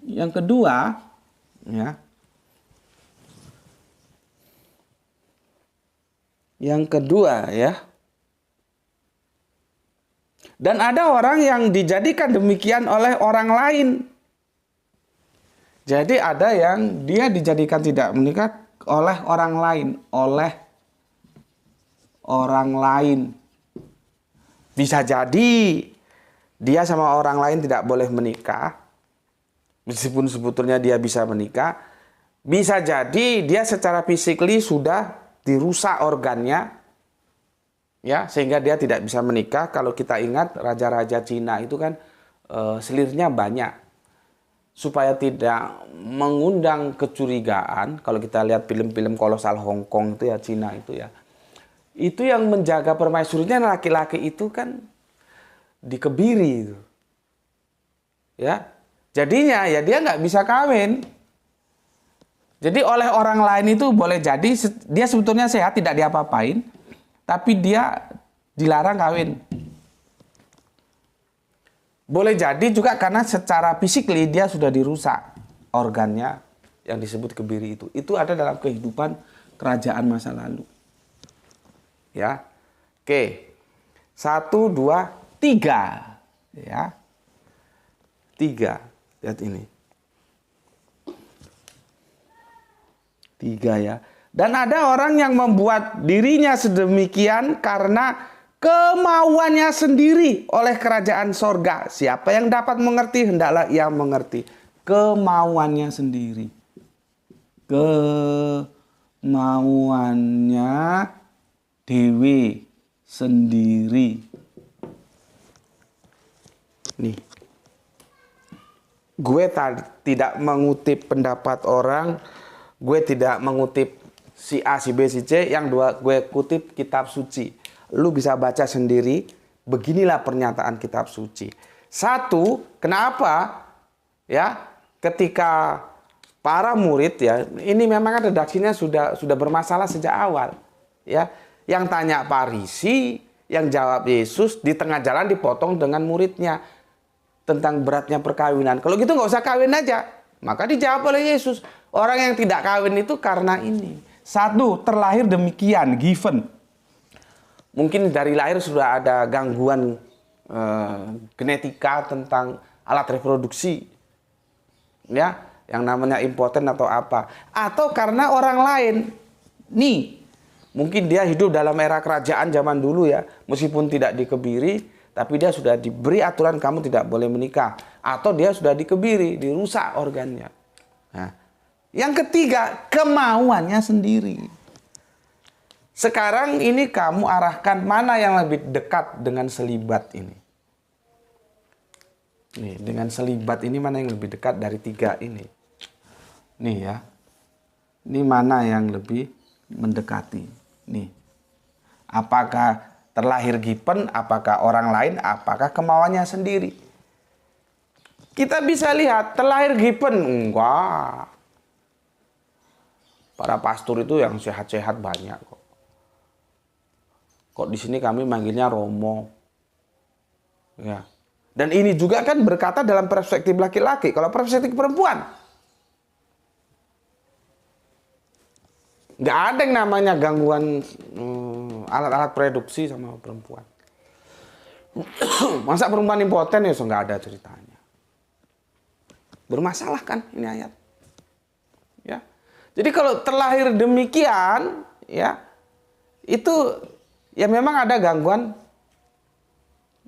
Yang kedua, ya. Yang kedua ya. Dan ada orang yang dijadikan demikian oleh orang lain. Jadi ada yang dia dijadikan tidak menikah oleh orang lain. Oleh orang lain. Bisa jadi dia sama orang lain tidak boleh menikah. Meskipun sebetulnya dia bisa menikah. Bisa jadi dia secara physically sudah dirusak organnya. Ya, sehingga dia tidak bisa menikah. Kalau kita ingat raja-raja Cina itu kan selirnya banyak. Supaya tidak mengundang kecurigaan, kalau kita lihat film-film kolosal Hong Kong itu ya, Cina itu ya, itu yang menjaga permaisurinya laki-laki itu kan dikebiri itu, ya, jadinya ya dia nggak bisa kawin. Jadi oleh orang lain itu boleh jadi dia sebetulnya sehat, tidak diapa-apain, tapi dia dilarang kawin. Boleh jadi juga karena secara physically dia sudah dirusak organnya yang disebut kebiri itu. Itu ada dalam kehidupan kerajaan masa lalu. Ya. Oke. 1, 2, 3. Ya. 3. Lihat ini. 3 ya. Dan ada orang yang membuat dirinya sedemikian karena kemauannya sendiri oleh kerajaan sorga. Siapa yang dapat mengerti, hendaklah ia mengerti. Kemauannya sendiri. Kemauannya dewe sendiri. Nih. Gue tidak mengutip pendapat orang. Gue tidak mengutip si A, si B, si C. Yang dua gue kutip kitab suci. Lu bisa baca sendiri, beginilah pernyataan kitab suci. Satu, kenapa ya ketika para murid ya, ini memang kan redaksinya sudah bermasalah sejak awal. Ya, yang tanya Farisi, yang jawab Yesus, di tengah jalan dipotong dengan muridnya tentang beratnya perkawinan. Kalau gitu nggak usah kawin aja. Maka dijawab oleh Yesus, orang yang tidak kawin itu karena ini. Satu, terlahir demikian, given. Mungkin dari lahir sudah ada gangguan genetika tentang alat reproduksi, ya, yang namanya impoten atau apa, atau karena orang lain. Nih, mungkin dia hidup dalam era kerajaan zaman dulu ya, meskipun tidak dikebiri, tapi dia sudah diberi aturan kamu tidak boleh menikah, atau dia sudah dikebiri, dirusak organnya. Nah, yang ketiga, kemauannya sendiri. Sekarang ini kamu arahkan mana yang lebih dekat dengan selibat ini. Nih, dengan selibat ini mana yang lebih dekat dari tiga ini. Nih ya. Ini mana yang lebih mendekati. Nih. Apakah terlahir given, apakah orang lain, apakah kemauannya sendiri. Kita bisa lihat terlahir given. Enggak. Para pastor itu yang sehat-sehat banyak kok. Kok di sini kami manggilnya Romo. Ya. Dan ini juga kan berkata dalam perspektif laki-laki. Kalau perspektif perempuan, nggak ada yang namanya gangguan alat-alat produksi sama perempuan. Masa perempuan impoten ya nggak ada ceritanya. Bermasalah kan ini ayat. Ya. Jadi kalau terlahir demikian, ya itu ya memang ada gangguan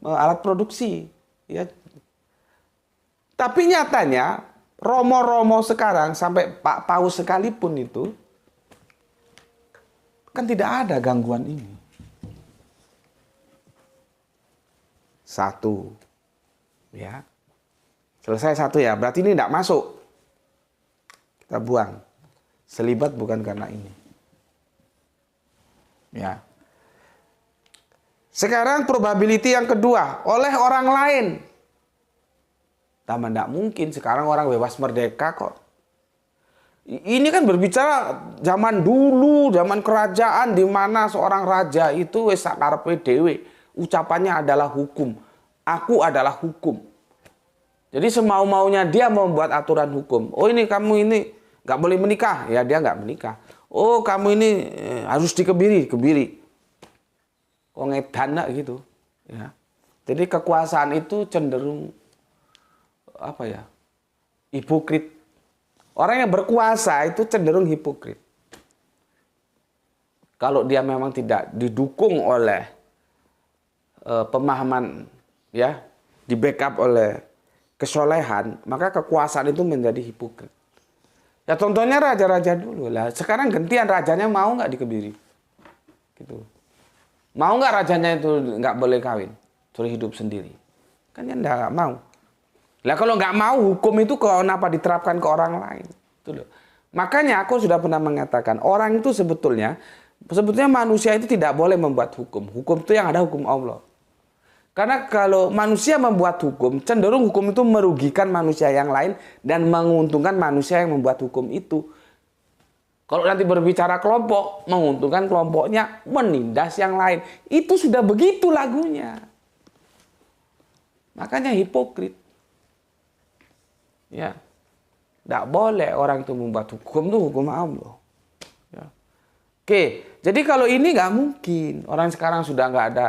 alat produksi, ya. Tapi nyatanya romo-romo sekarang sampai Pak Paus sekalipun itu kan tidak ada gangguan ini. Satu, ya. Selesai satu ya, berarti ini tidak masuk. Kita buang. Selibat bukan karena ini. Ya. Sekarang probability yang kedua, oleh orang lain. Tambah tidak mungkin, sekarang orang bebas merdeka kok. Ini kan berbicara zaman dulu, zaman kerajaan di mana seorang raja itu wis sakarepe dhewe. Ucapannya adalah hukum. Aku adalah hukum. Jadi semau-maunya dia membuat aturan hukum. Oh ini kamu ini nggak boleh menikah, ya dia nggak menikah. Oh kamu ini harus dikebiri, kebiri. Kok ngedan gitu, ya. Jadi kekuasaan itu cenderung apa ya? Hipokrit. Orang yang berkuasa itu cenderung hipokrit. Kalau dia memang tidak didukung oleh pemahaman, ya, di backup oleh kesolehan, maka kekuasaan itu menjadi hipokrit. Ya contohnya raja-raja dulu lah. Sekarang gantian rajanya mau nggak dikebiri, gitu. Mau nggak rajanya itu nggak boleh kawin, suruh hidup sendiri? Kan ya nggak mau. Lah kalau nggak mau, hukum itu kenapa diterapkan ke orang lain? Itu loh. Makanya aku sudah pernah mengatakan, orang itu sebetulnya manusia itu tidak boleh membuat hukum. Hukum itu yang ada hukum Allah. Karena kalau manusia membuat hukum, cenderung hukum itu merugikan manusia yang lain dan menguntungkan manusia yang membuat hukum itu. Kalau nanti berbicara kelompok, menguntungkan kelompoknya, menindas yang lain. Itu sudah begitu lagunya. Makanya hipokrit. Ya. Tidak boleh orang itu membuat hukum, itu hukum Allah. Ya. Oke, jadi kalau ini nggak mungkin. Orang sekarang sudah nggak ada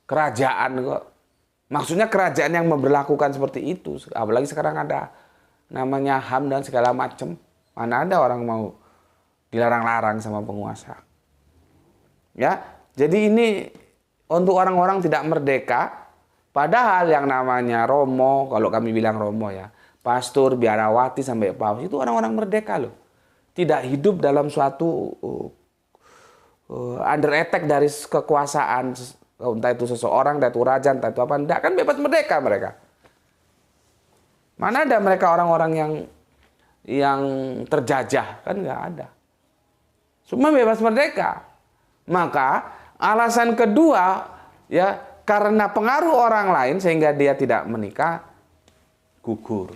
kerajaan kok. Maksudnya kerajaan yang memberlakukan seperti itu. Apalagi sekarang ada namanya HAM dan segala macam. Mana ada orang mau dilarang-larang sama penguasa. Ya, jadi ini untuk orang-orang tidak merdeka. Padahal yang namanya Romo, kalau kami bilang Romo ya, pastor, biarawati sampai paus itu orang-orang merdeka loh. Tidak hidup dalam suatu under attack dari kekuasaan, entah itu seseorang, entah itu raja, entah itu apa. Tidak, kan bebas merdeka mereka. Mana ada mereka orang-orang yang terjajah, kan nggak ada. Semua bebas merdeka. Maka alasan kedua, ya, karena pengaruh orang lain sehingga dia tidak menikah, gugur.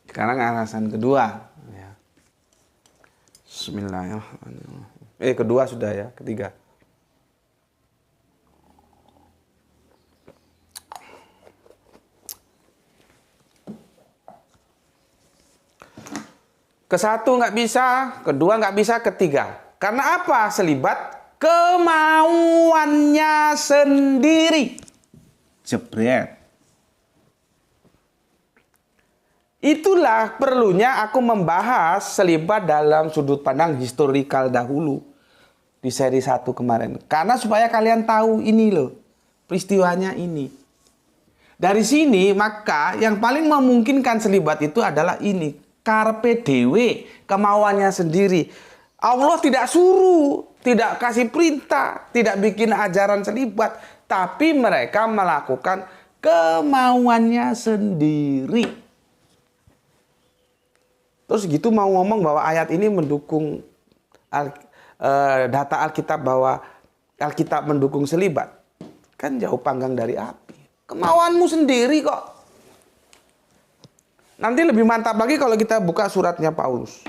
Sekarang alasan kedua. Ya. Bismillahirrahmanirrahim. Kedua sudah ya, ketiga. Kesatu nggak bisa, kedua nggak bisa, ketiga. Karena apa? Selibat kemauannya sendiri. Jebret. Itulah perlunya aku membahas selibat dalam sudut pandang historikal dahulu di seri 1 kemarin. Karena supaya kalian tahu ini loh, peristiwanya ini. Dari sini maka yang paling memungkinkan selibat itu adalah ini. Carpe dewe, kemauannya sendiri. Allah tidak suruh, tidak kasih perintah, tidak bikin ajaran selibat. Tapi mereka melakukan kemauannya sendiri. Terus gitu mau ngomong bahwa ayat ini mendukung data Alkitab bahwa Alkitab mendukung selibat. Kan jauh panggang dari api. Kemauanmu sendiri kok. Nanti lebih mantap lagi kalau kita buka suratnya Paulus.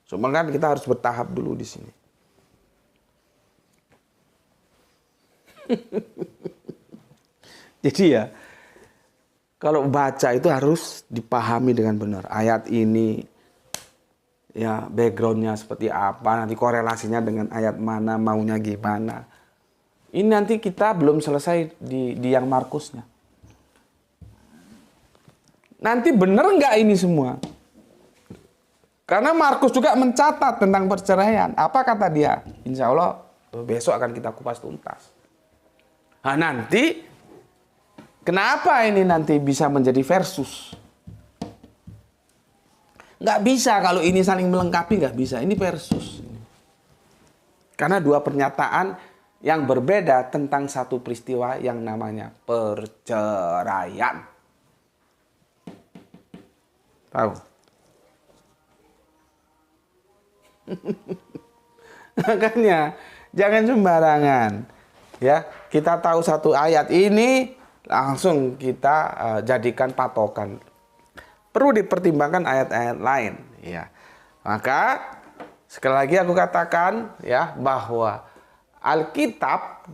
Cuma kan kita harus bertahap dulu di sini. Jadi ya, kalau baca itu harus dipahami dengan benar. Ayat ini, ya backgroundnya seperti apa, nanti korelasinya dengan ayat mana, maunya gimana. Ini nanti kita belum selesai di yang Markusnya. Nanti benar nggak ini semua? Karena Markus juga mencatat tentang perceraian. Apa kata dia? Insya Allah besok akan kita kupas tuntas. Nah nanti, kenapa ini nanti bisa menjadi versus? Nggak bisa kalau ini saling melengkapi, nggak bisa. Ini versus. Karena dua pernyataan yang berbeda tentang satu peristiwa yang namanya perceraian. Tahu? Makanya jangan sembarangan. Ya, kita tahu satu ayat ini langsung kita jadikan patokan. Perlu dipertimbangkan ayat-ayat lain, ya. Maka sekali lagi aku katakan ya bahwa Alkitab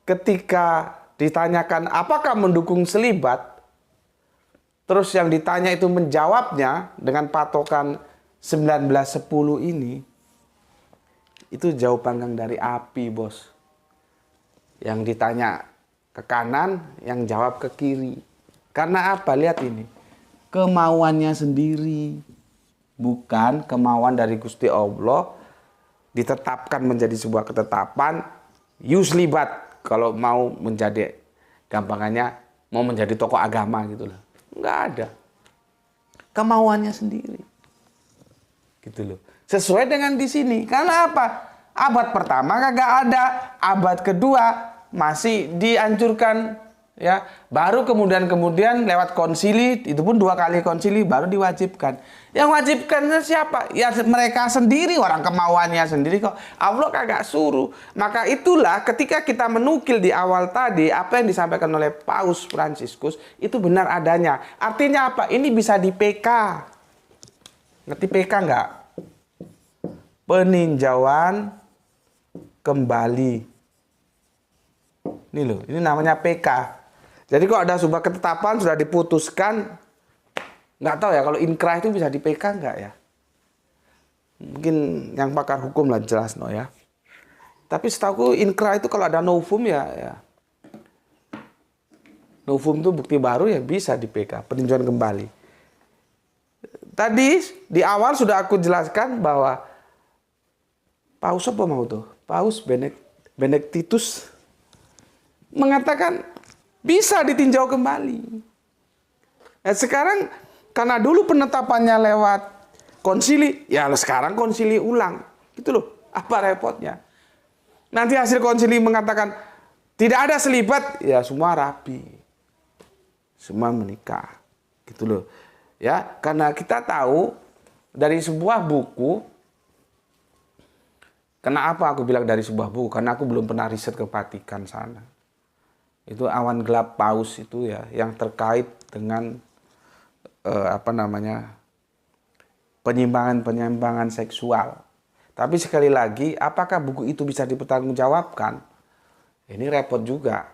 ketika ditanyakan apakah mendukung selibat, terus yang ditanya itu menjawabnya dengan patokan 1910 ini, itu jauh panggang dari api, bos. Yang ditanya ke kanan, yang jawab ke kiri. Karena apa? Lihat ini. Kemauannya sendiri. Bukan kemauan dari Gusti Allah ditetapkan menjadi sebuah ketetapan. Yuslibat kalau mau menjadi, gampangannya mau menjadi tokoh agama gitu loh. Nggak ada. Kemauannya sendiri. Gitu loh. Sesuai dengan di sini. Karena apa? Abad pertama kagak ada. Abad kedua masih dianjurkan, ya. Baru kemudian lewat konsili, itu pun 2 kali konsili baru diwajibkan. Yang wajibkannya siapa? Ya mereka sendiri, orang kemauannya sendiri kok. Allah kagak suruh. Maka itulah ketika kita menukil di awal tadi apa yang disampaikan oleh Paus Fransiskus itu benar adanya. Artinya apa? Ini bisa di PK. Ngerti PK nggak? Peninjauan kembali. Ini loh, ini namanya PK. Jadi kalau ada sebuah ketetapan sudah diputuskan, nggak tahu ya kalau inkrah itu bisa di PK nggak ya? Mungkin yang pakar hukum lah jelas no ya. Tapi setahu inkrah itu kalau ada novum ya. Novum itu bukti baru ya bisa di PK, peninjauan kembali. Tadi di awal sudah aku jelaskan bahwa Paus apa mau tuh? Paus Benedictus mengatakan bisa ditinjau kembali. Nah, sekarang karena dulu penetapannya lewat konsili, ya sekarang konsili ulang. Gitu loh. Apa repotnya? Nanti hasil konsili mengatakan tidak ada selibat, ya semua rapi. Semua menikah. Gitu loh. Ya, karena kita tahu dari sebuah buku. Kenapa aku bilang dari sebuah buku? Karena aku belum pernah riset ke Vatikan sana. Itu awan gelap paus itu ya, yang terkait dengan penyimpangan seksual. Tapi sekali lagi, apakah buku itu bisa dipertanggungjawabkan? Ini repot juga.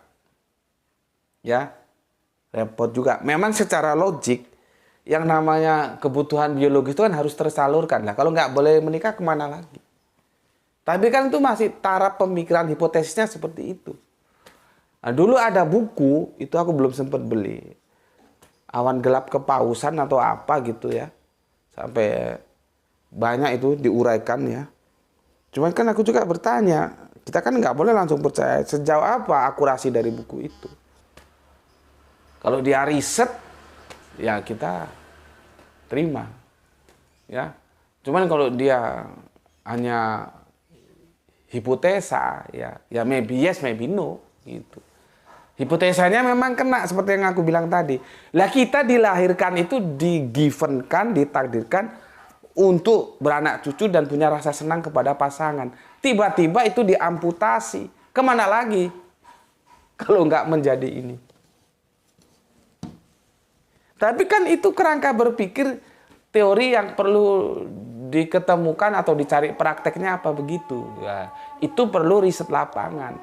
Ya, repot juga. Memang secara logik, yang namanya kebutuhan biologis itu kan harus tersalurkan lah. Kalau nggak boleh menikah, kemana lagi? Tapi kan itu masih taraf pemikiran hipotesisnya seperti itu. Nah, dulu ada buku, itu aku belum sempat beli. Awan gelap kepausan atau apa gitu ya. Sampai banyak itu diuraikan ya. Cuman kan aku juga bertanya, kita kan nggak boleh langsung percaya sejauh apa akurasi dari buku itu. Kalau dia riset, ya kita terima. Ya. Cuman kalau dia hanya hipotesa, ya maybe yes, maybe no, gitu. Hipotesanya memang kena seperti yang aku bilang tadi. Lah kita dilahirkan itu digivenkan, ditakdirkan untuk beranak cucu dan punya rasa senang kepada pasangan. Tiba-tiba itu diamputasi. Kemana lagi? Kalau nggak menjadi ini. Tapi kan itu kerangka berpikir teori yang perlu diketemukan atau dicari prakteknya apa begitu. Ya, itu perlu riset lapangan.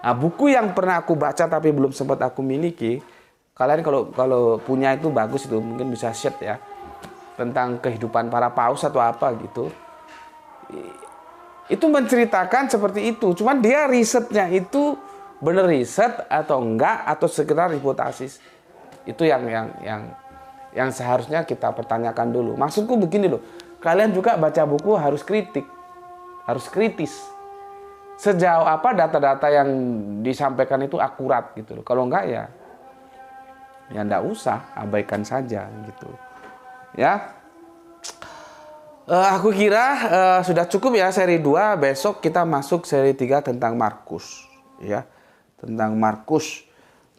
Nah, buku yang pernah aku baca tapi belum sempat aku miliki, kalian kalau punya itu bagus, itu mungkin bisa share ya, tentang kehidupan para paus atau apa gitu. Itu menceritakan seperti itu. Cuman dia risetnya itu benar riset atau enggak, atau sekedar hipotesis. Itu yang seharusnya kita pertanyakan dulu. Maksudku begini loh, kalian juga baca buku harus harus kritis. Sejauh apa data-data yang disampaikan itu akurat gitu loh. Kalau enggak ya enggak usah, abaikan saja gitu. Ya. Aku kira sudah cukup ya seri 2. Besok kita masuk seri 3 tentang Markus ya. Tentang Markus.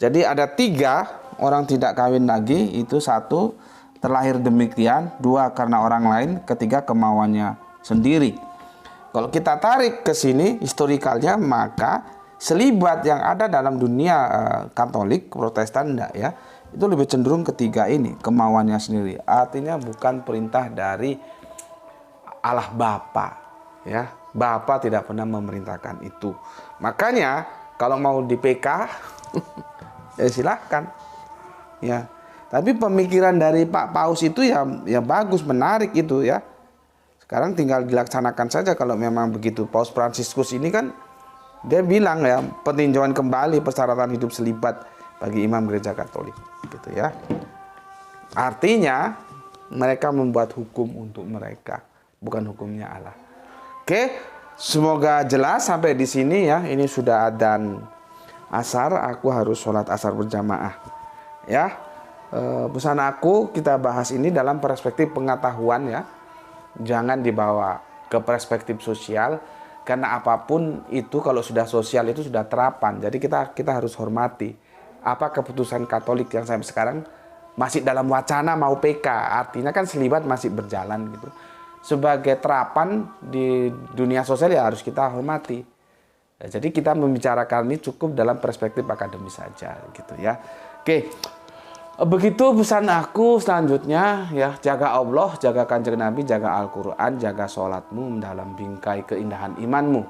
Jadi ada 3 orang tidak kawin lagi, itu 1 terlahir demikian, 2 karena orang lain, ketiga kemauannya sendiri. Kalau kita tarik ke sini historikalnya, maka selibat yang ada dalam dunia Katolik, Protestan enggak ya, itu lebih cenderung ketiga ini, kemauannya sendiri. Artinya bukan perintah dari Allah Bapa ya. Bapa tidak pernah memerintahkan itu. Makanya kalau mau di PK ya silahkan ya. Tapi pemikiran dari Pak Paus itu ya bagus, menarik itu ya. Sekarang tinggal dilaksanakan saja kalau memang begitu. Paus Fransiskus ini kan dia bilang ya, peninjauan kembali persyaratan hidup selibat bagi imam gereja Katolik gitu ya. Artinya mereka membuat hukum untuk mereka, bukan hukumnya Allah. Oke, semoga jelas sampai di sini ya. Ini sudah adzan asar, aku harus sholat asar berjamaah ya. Pesan aku, kita bahas ini dalam perspektif pengetahuan ya. Jangan dibawa ke perspektif sosial, karena apapun itu kalau sudah sosial itu sudah terapan. Jadi kita harus hormati apa keputusan Katolik yang sampai sekarang masih dalam wacana mau PK. Artinya kan selibat masih berjalan gitu. Sebagai terapan di dunia sosial ya harus kita hormati. Ya, jadi kita membicarakan ini cukup dalam perspektif akademis saja gitu ya. Oke. Begitu pesan aku selanjutnya ya, jaga Allah, jaga Kanjeng Nabi, jaga Al-Quran, jaga sholatmu dalam bingkai keindahan imanmu.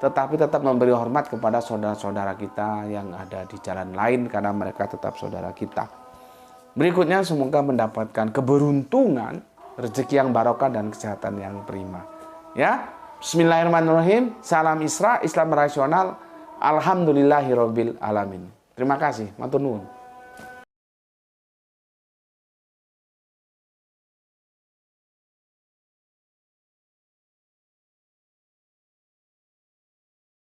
Tetapi tetap memberi hormat kepada saudara-saudara kita yang ada di jalan lain, karena mereka tetap saudara kita. Berikutnya semoga mendapatkan keberuntungan, rezeki yang barokah dan kesehatan yang prima. Ya, Bismillahirrahmanirrahim. Salam Isra, Islam rasional. Alhamdulillahirabbil alamin. Terima kasih. Matur nuwun.